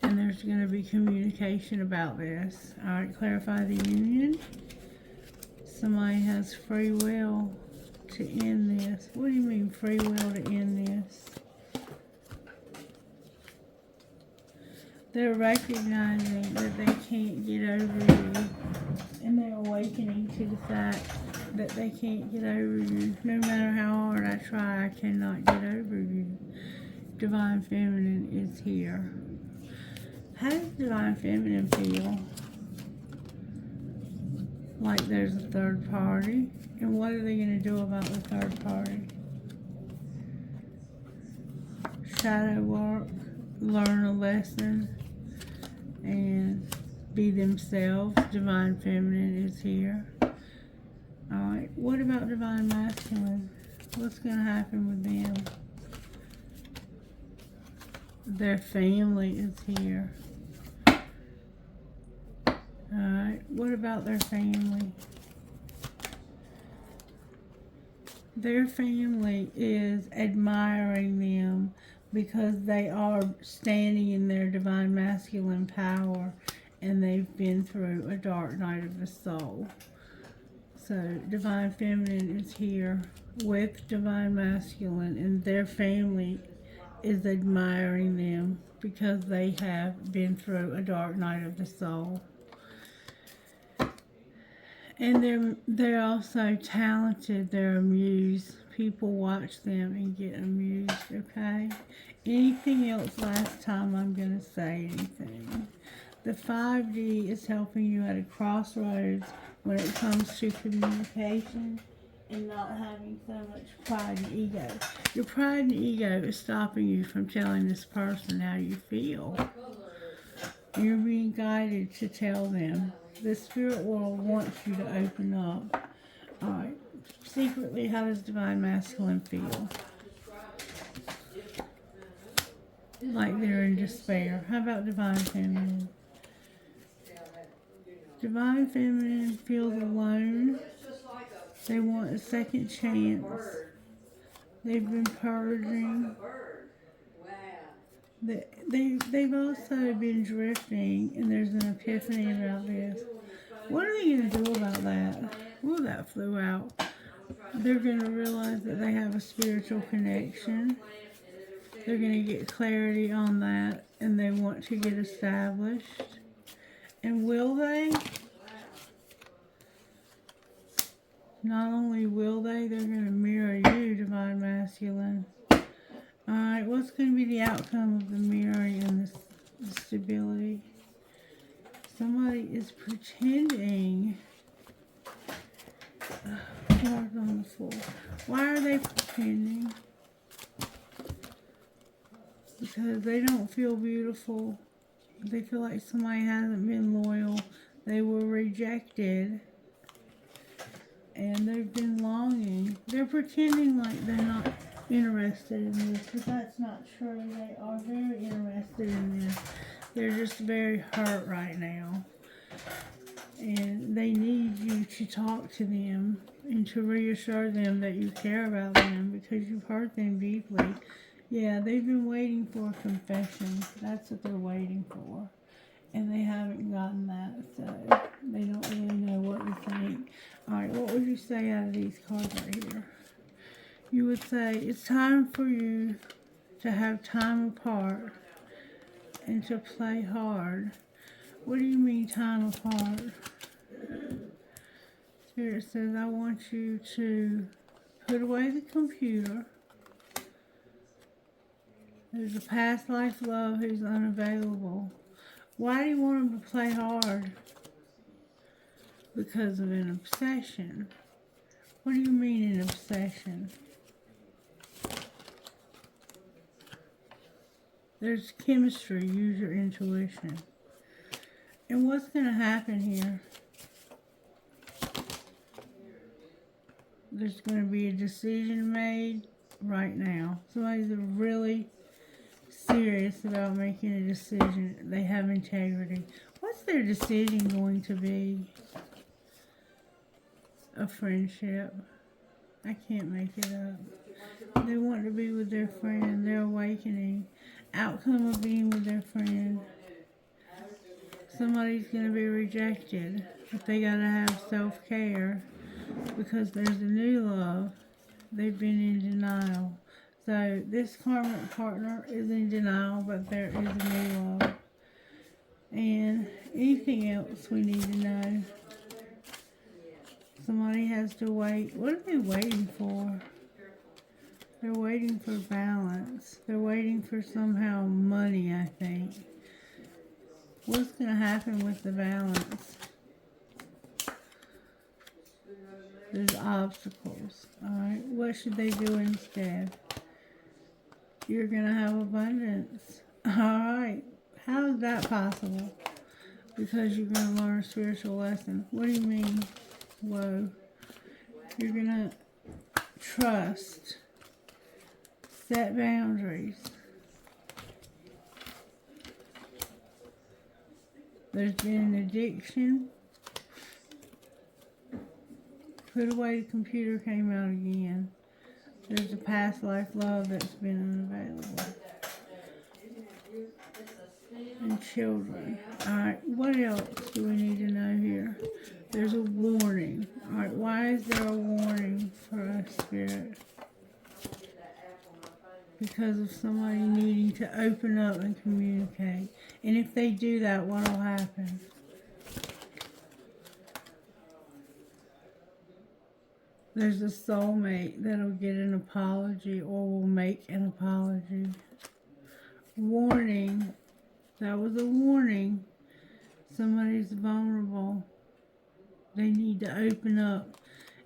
And there's going to be communication about this. Alright, clarify the union. Somebody has free will to end this. What do you mean free will to end this? They're recognizing that they can't get over you. And they're awakening to the fact that they can't get over you. No matter how hard I try, I cannot get over you. Divine Feminine is here. How does Divine Feminine feel? Like there's a third party. And what are they going to do about the third party? Shadow work, learn a lesson, and be themselves. Divine Feminine is here. Alright, what about Divine Masculine? What's going to happen with them? Their family is here. Alright, what about their family? Their family is admiring them because they are standing in their divine masculine power and they've been through a dark night of the soul. So Divine Feminine is here with Divine Masculine, and their family is admiring them because they have been through a dark night of the soul. And they're also talented. They're amused. People watch them and get amused, okay? Anything else last time I'm going to say anything? The 5D is helping you at a crossroads when it comes to communication and not having so much pride and ego. Your pride and ego is stopping you from telling this person how you feel. You're being guided to tell them. The spirit world wants you to open up. Alright. Secretly, how does Divine Masculine feel? Like they're in despair. How about Divine Feminine? Divine Feminine feels alone. They want a second chance. They've been purging. They've also been drifting, and there's an epiphany about this. What are they going to do about that? Well, that flew out. They're going to realize that they have a spiritual connection. They're going to get clarity on that, and they want to get established. And will they? Not only will they, they're going to mirror you, Divine Masculine. Alright, what's going to be the outcome of the mirroring and the stability? somebody is pretending. Cards on the floor. Why are they pretending? Because they don't feel beautiful. They feel like somebody hasn't been loyal. They were rejected. And they've been longing. They're pretending like they're not interested in this, but that's not true. They are very interested in this. They're just very hurt right now. And they need you to talk to them and to reassure them that you care about them because you've hurt them deeply. Yeah, they've been waiting for a confession. That's what they're waiting for. And they haven't gotten that, so they don't really know what to think. Alright, what would you say out of these cards right here? You would say, it's time for you to have time apart and to play hard. What do you mean time apart? Spirit says, I want you to put away the computer. There's a past life love who's unavailable. Why do you want him to play hard? Because of an obsession. What do you mean an obsession? There's chemistry. Use your intuition. And what's going to happen here? There's going to be a decision made right now. Somebody's really serious about making a decision. They have integrity. What's their decision going to be? A friendship. I can't make it up. They want to be with their friend. They're awakening. Outcome of being with their friend. Somebody's going to be rejected. But they got to have self-care. Because there's a new love. They've been in denial. So this karmic partner is in denial, but there is a new love. And anything else we need to know? Somebody has to wait. What are they waiting for? They're waiting for balance. They're waiting for somehow money, I think. What's going to happen with the balance? There's obstacles. Alright, what should they do instead? You're going to have abundance. Alright, how is that possible? Because you're going to learn a spiritual lesson. What do you mean? Whoa. You're going to trust. Set boundaries. There's been an addiction. Put away the computer came out again. There's a past life love that's been unavailable. And children. Alright, what else do we need to know here? There's a warning. Alright, why is there a warning for us, Spirit? Because of somebody needing to open up and communicate. And if they do that, what will happen? There's a soulmate that'll get an apology or will make an apology. Warning. That was a warning. Somebody's vulnerable. They need to open up.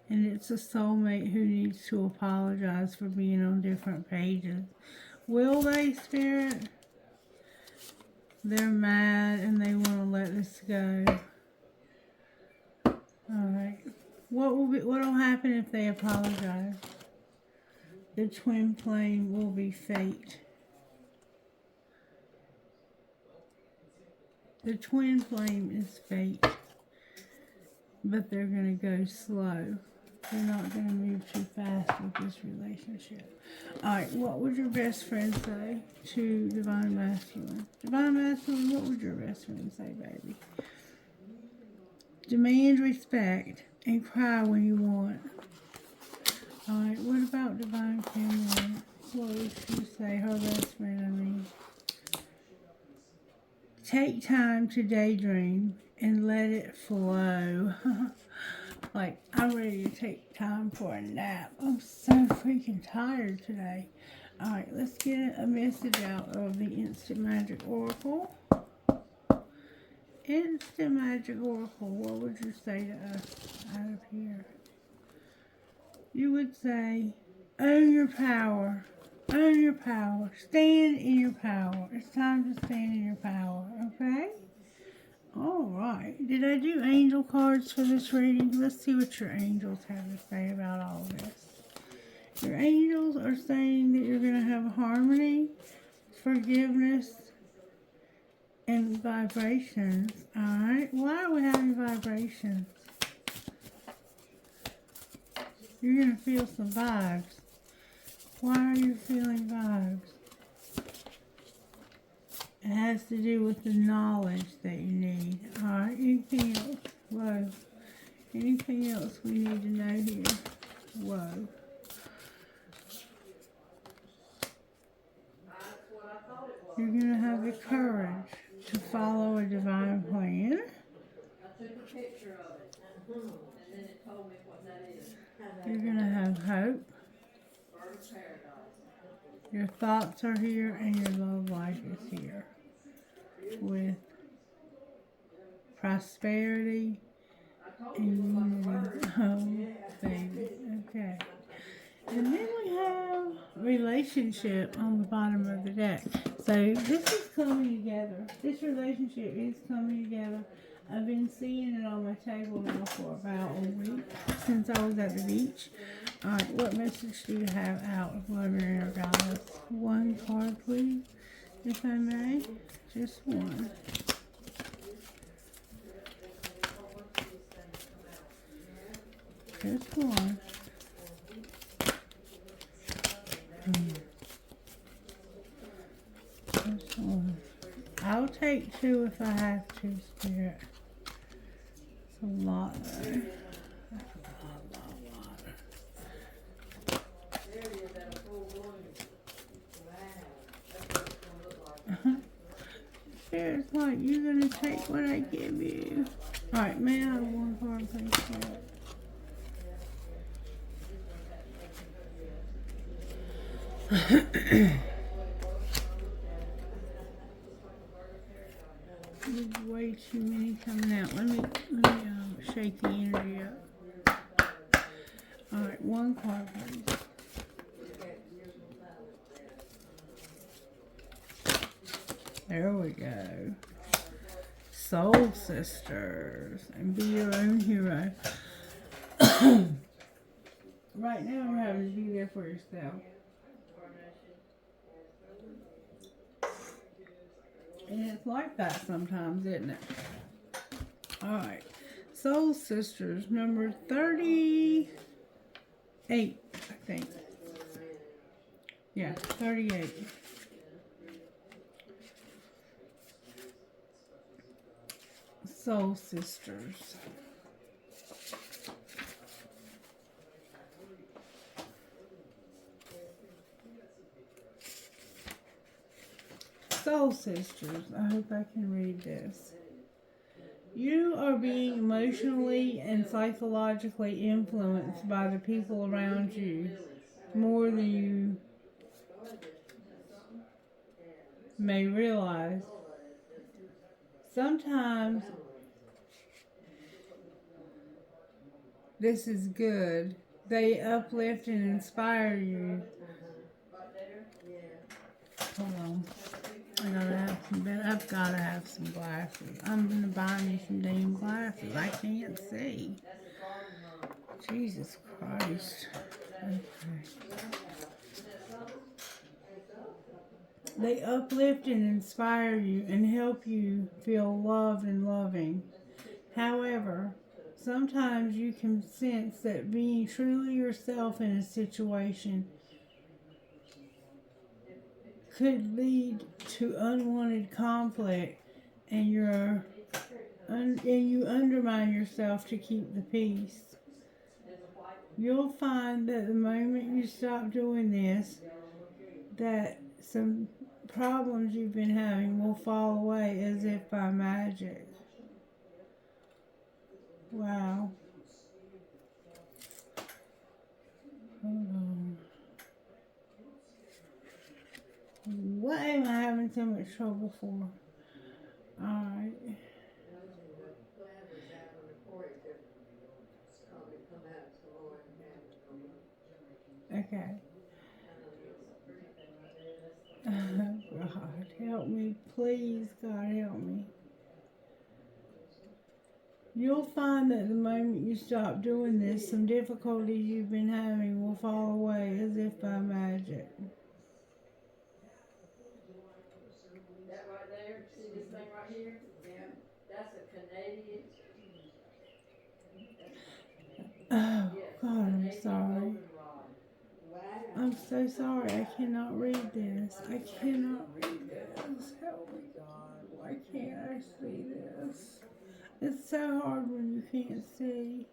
And it's a soulmate who needs to apologize for being on different pages. Will they, Spirit? They're mad and they want to let this go. Alright. What'll happen if they apologize? The twin flame will be fate. The twin flame is fate. But they're going to go slow. They're not going to move too fast with this relationship. Alright, what would your best friend say to Divine Masculine? Divine Masculine, what would your best friend say, baby? Demand respect and cry when you want. Alright, what about Divine Feminine? What would she say? Her best friend, I mean. Take time to daydream and let it flow. Like, I'm ready to take time for a nap. I'm so freaking tired today. Alright, let's get a message out of the Instant Magic Oracle. Instant magic oracle, what would you say to us out of here? You would say, own your power. Own your power. Stand in your power. It's time to stand in your power, okay? Alright. Did I do angel cards for this reading? Let's see what your angels have to say about all this. Your angels are saying that you're going to have harmony, forgiveness, and vibrations. Alright. Why are we having vibrations? You're going to feel some vibes. Why are you feeling vibes? It has to do with the knowledge that you need. Alright, anything else? Whoa. Anything else we need to know here? Whoa. You're going to have the courage to follow a divine plan. I took a picture of it, and then it told me what that is. You're going to have hope. Bird of paradise. Your thoughts are here and your love life is here. With prosperity and unity. Oh, baby. Okay. And then we have relationship on the bottom of the deck. So this is coming together. This relationship is coming together. I've been seeing it on my table now for about a week since I was at the beach. Alright, what message do you have out of love your inner goddess? One card, please, if I may. Just one. Just one. Just one. I'll take two if I have to, Spirit. It's a lot, though. That's a lot. There it is, that full bloom. Wow. That's what it's going to look like. Spirit's like, you're going to take what I give you. Alright, may I have one card, please, Spirit? There's way too many coming out. Let me shake the energy up. Alright, one card, please. There we go. Soul sisters. And be your own hero. Right now, you're having to be there for yourself. And it's like that sometimes, isn't it? Alright. Soul Sisters, number 38, I think. Yeah, 38. Soul Sisters. Soul Sisters, I hope I can read this. You are being emotionally and psychologically influenced by the people around you more than you may realize. Sometimes this is good. They uplift and inspire you. Hold on. I've got to have some glasses. I'm going to buy me some damn glasses. I can't see. Jesus Christ. Okay. They uplift and inspire you and help you feel loved and loving. However, sometimes you can sense that being truly yourself in a situation could lead to unwanted conflict, and you undermine yourself to keep the peace. You'll find that the moment you stop doing this, that some problems you've been having will fall away as if by magic. Wow. Hold on. What am I having so much trouble for? Alright. Okay. Oh, God, help me. Please, God, help me. You'll find that the moment you stop doing this, some difficulties you've been having will fall away as if by magic. That right there, see this thing right here? Yeah. That's a Canadian. Oh, Yes, God, I'm Canadian sorry. goldenrod. I'm so sorry. I cannot read this. I cannot read this. Help me, God. Why can't I see this? It's so hard when you can't see.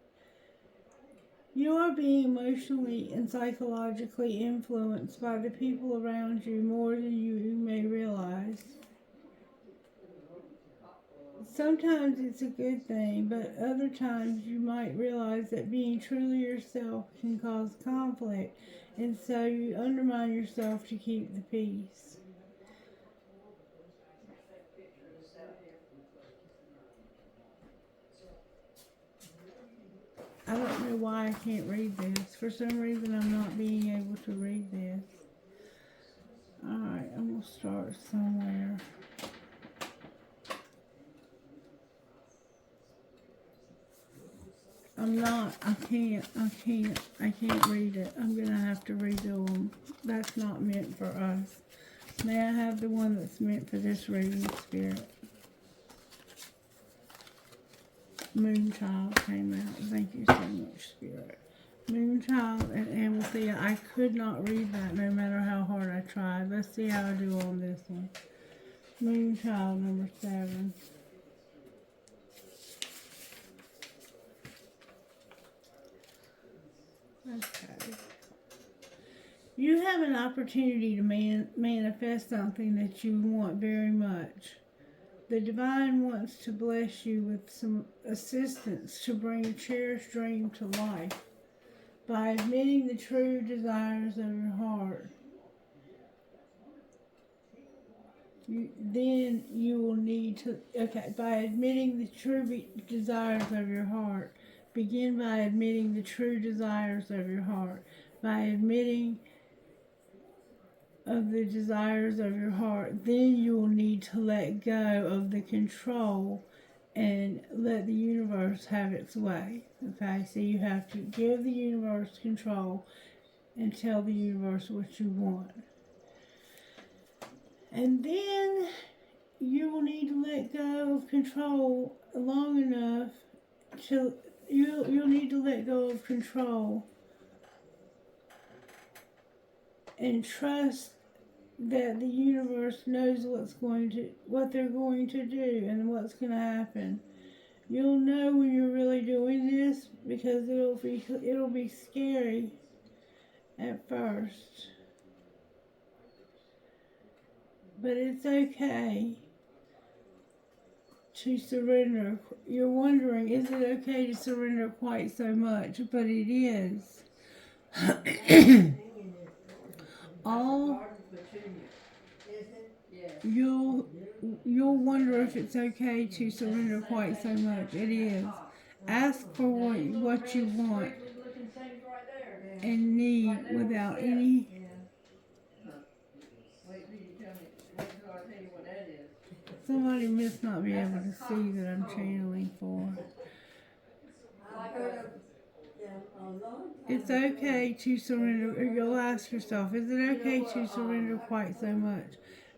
You are being emotionally and psychologically influenced by the people around you more than you may realize. Sometimes it's a good thing, but other times you might realize that being truly yourself can cause conflict, and so you undermine yourself to keep the peace. I don't know why I can't read this. For some reason, I'm not being able to read this. Alright, I'm going to start somewhere. I can't read it. I'm going to have to redo them. That's not meant for us. May I have the one that's meant for this reading, Spirit? Moonchild came out. Thank you so much, Spirit. Moonchild and Amethyst. I could not read that no matter how hard I tried. Let's see how I do on this one. Moonchild number 7. Okay. You have an opportunity to manifest something that you want very much. The divine wants to bless you with some assistance to bring a cherished dream to life by admitting the true desires of your heart. Then you will need to, by admitting the true desires of your heart. Begin by admitting the true desires of your heart. By admitting of the desires of your heart, then you will need to let go of the control and let the universe have its way. Okay, so you have to give the universe control and tell the universe what you want. And then you will need to let go of control long enough till you'll need to let go of control and trust that the universe knows what they're going to do and what's going to happen. You'll know when you're really doing this because it'll be scary at first. But it's okay to surrender. You're wondering, is it okay to surrender quite so much? But it is. All you'll wonder if it's okay to surrender quite so much. It is. Ask for what you want and need without any. Somebody must not be able to see that I'm channeling for. It's okay to surrender. Or you'll ask yourself, is it okay to surrender quite so much?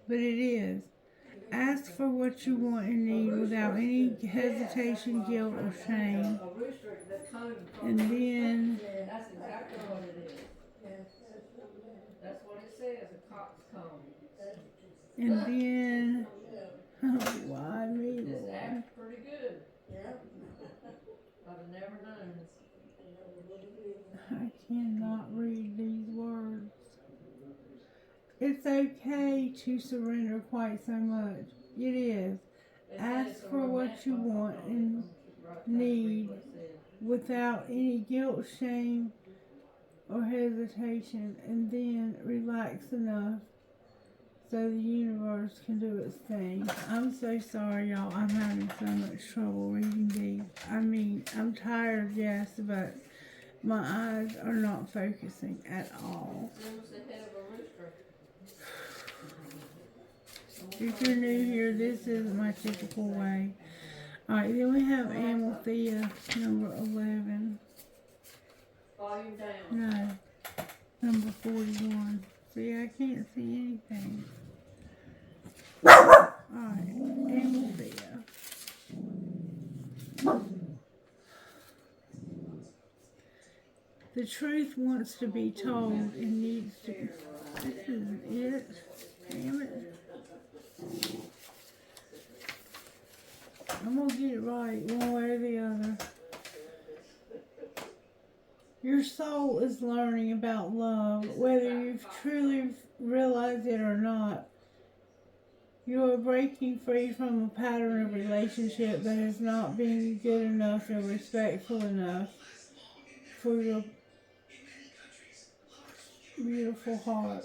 But it is. Ask for what you want and need without any hesitation, guilt, or shame. And then that's exactly what it is. That's what it says, a coxcomb. And then, oh, why me, This Lord? act's pretty good. I'd have never known. I cannot read these words. It's okay to surrender quite so much. It is. Ask for what you want and need without any guilt, shame, or hesitation, and then relax enough so the universe can do its thing. I'm so sorry, y'all. I'm having so much trouble reading these. I mean, I'm tired, yes, but My eyes are not focusing at all. Almost the head of a rooster. If you're new here, this is my typical way. Alright, then we have Amalthea, number 11. Volume down. No, number 41. See, I can't see anything. Alright, Amalthea. The truth wants to be told and needs to. This isn't it. Damn it. I'm gonna get it right one way or the other. Your soul is learning about love, whether you've truly realized it or not. You are breaking free from a pattern of relationship that has not been good enough or respectful enough for your beautiful heart.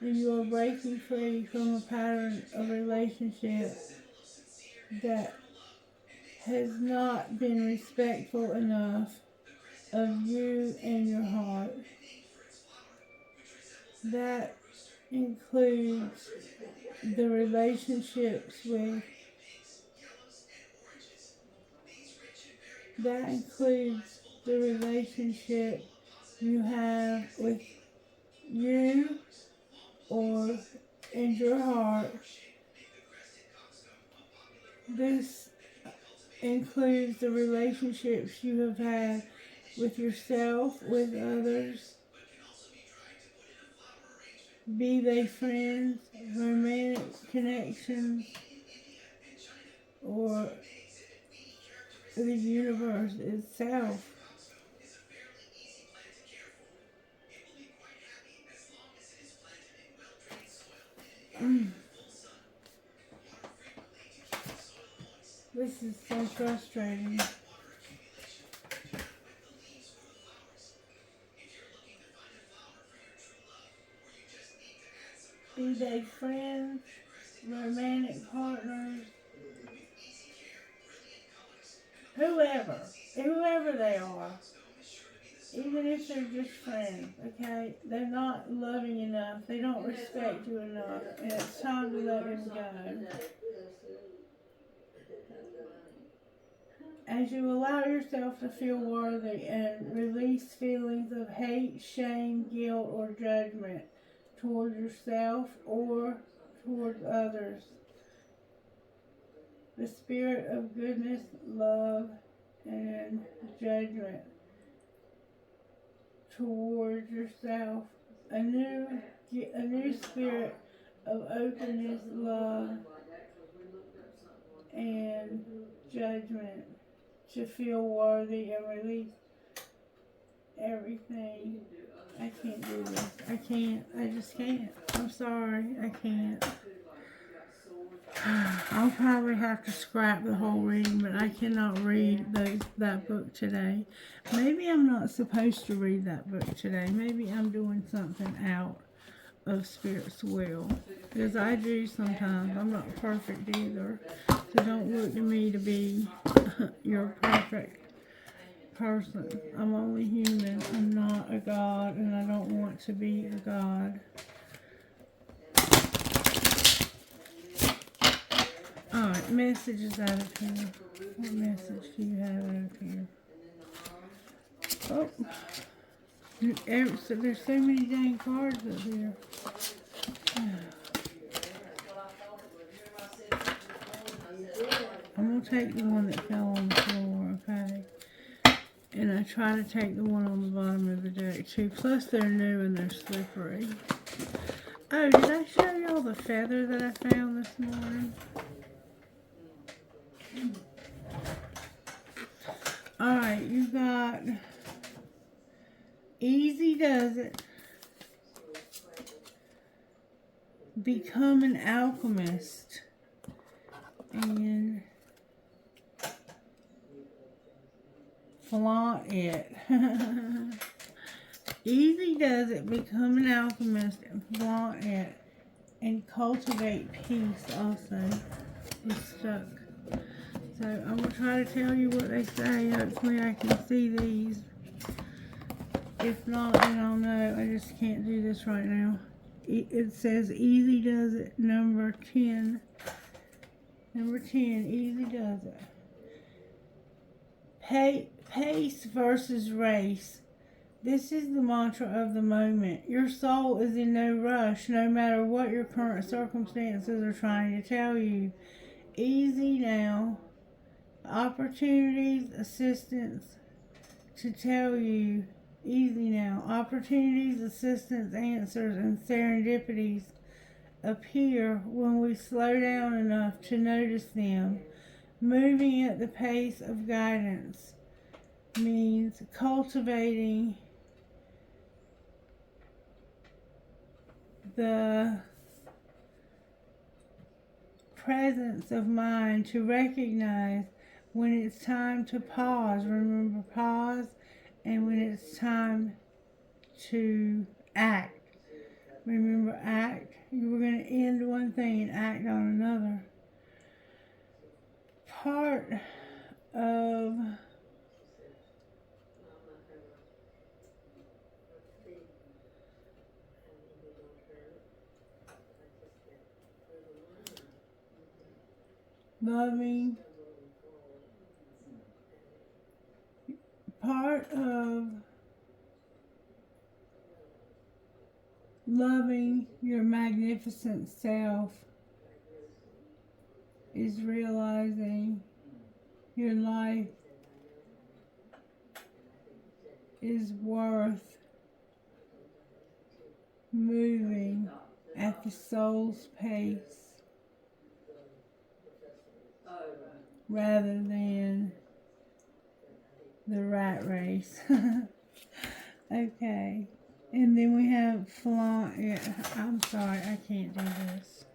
And you are breaking free from a pattern of relationship that has not been respectful enough of you and your heart. That includes the relationships with, that includes the relationship you have with you or in your heart. This includes the relationships you have had with yourself, with others, be they friends, romantic connections, or the universe itself. This is so frustrating. Be they friends, romantic partners, whoever they are, even if they're just friends, okay? They're not loving enough, they don't respect you enough, and it's time to let them go. As you allow yourself to feel worthy and release feelings of hate, shame, guilt, or judgment toward yourself or toward others, the spirit of goodness, love, and judgment toward yourself, a new spirit of openness, love, and judgment to feel worthy and release everything. I can't do this. I can't. I just can't. I'm sorry. I can't. I'll probably have to scrap the whole reading, but I cannot read that book today. Maybe I'm not supposed to read that book today. Maybe I'm doing something out of Spirit's will. Because I do sometimes. I'm not perfect either. So don't look to me to be your perfect person. I'm only human. I'm not a god, and I don't want to be a god. Alright, messages out of here. What message do you have out of here? Oh. There's so many dang cards up here. I'm going to take the one that fell on the floor, okay? And I try to take the one on the bottom of the deck too. Plus they're new and they're slippery. Oh, did I show y'all the feather that I found this morning? Alright, you got Easy Does It. Become an alchemist. And flaunt it. Easy does it. Become an alchemist and flaunt it. And cultivate peace also. It's stuck. So I'm going to try to tell you what they say. Hopefully I can see these. If not, then I'll know. I just can't do this right now. It says easy does it, number 10. Number 10, easy does it. Pace versus race. This is the mantra of the moment. Your soul is in no rush, no matter what your current circumstances are trying to tell you. Easy now. Opportunities, assistance to tell you. Easy now. Opportunities, assistance, answers, and serendipities appear when we slow down enough to notice them. Moving at the pace of guidance means cultivating the presence of mind to recognize when it's time to pause. Remember, pause, and when it's time to act. Remember, act. You were going to end one thing and act on another. Part of loving, part of loving your magnificent self is realizing your life is worth moving at the soul's pace rather than the rat race. Okay. And then we have fly. Yeah, I'm sorry, I can't do this.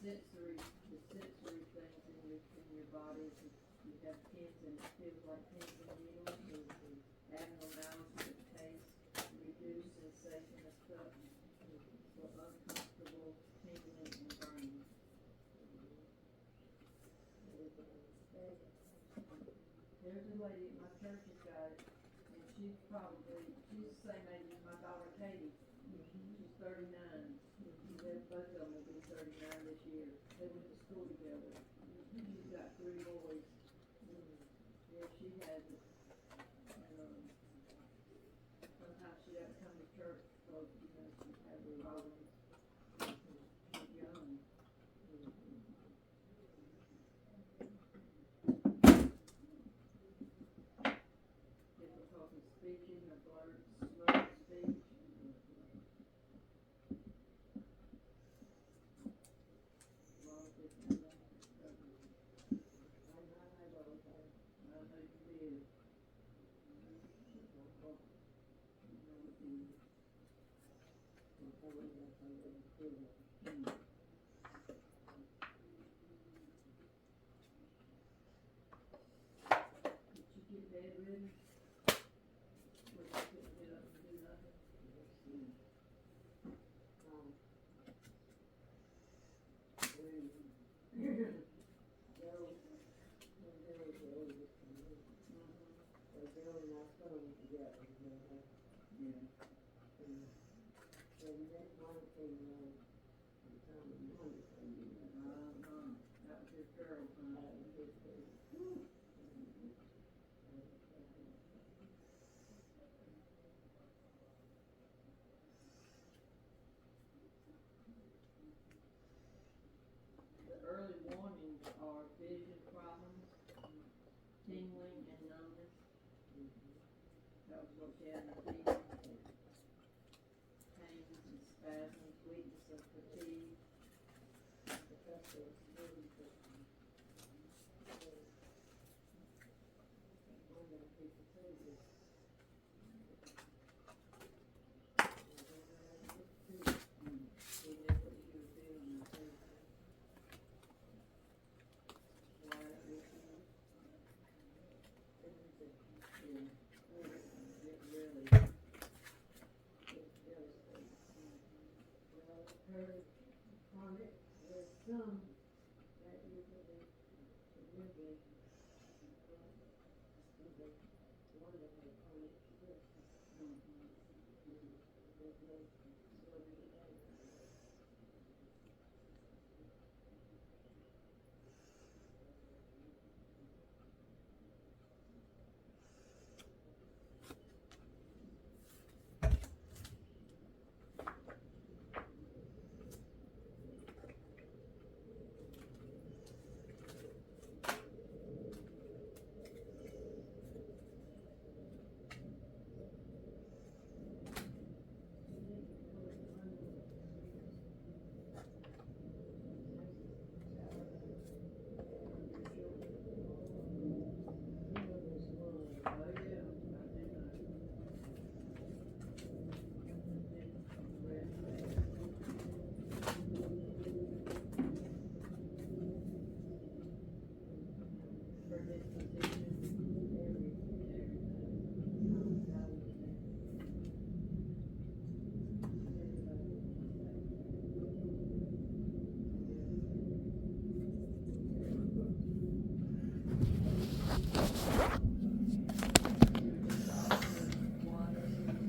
The sensory things in your body, you have pins and it feels like pins and needles, abnormality of taste, reduced sensation of touch, or uncomfortable tingling and burning. There's a lady at my church has got it, and she's the same age as my daughter Katie. She's 39. Both of them will be 39 this year. They went to school together. She's got 3 boys. Yeah, she has it. Sometimes she doesn't come to church because, she has her problems. She's young. Difficulty speaking, or blurred, slurred speech. Did you get bedridden? Where you couldn't get up and do nothing? That was his girl, The early warnings are vision problems, tingling and numbness. That was what she had in her feet. Pains and spasms, weakness and fatigue. She knew what she was doing. Why it was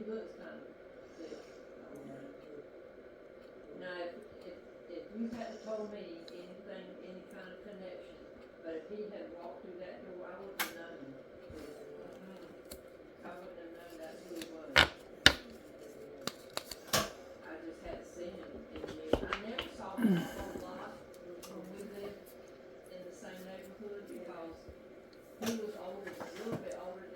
looks kind of thick. Now, if you hadn't told me anything, any kind of connection, but if he had walked through that door, I wouldn't have known. I wouldn't have known that's who he was. I just hadn't seen him in years. I never saw him a whole lot when we lived in the same neighborhood because he was older, a little bit older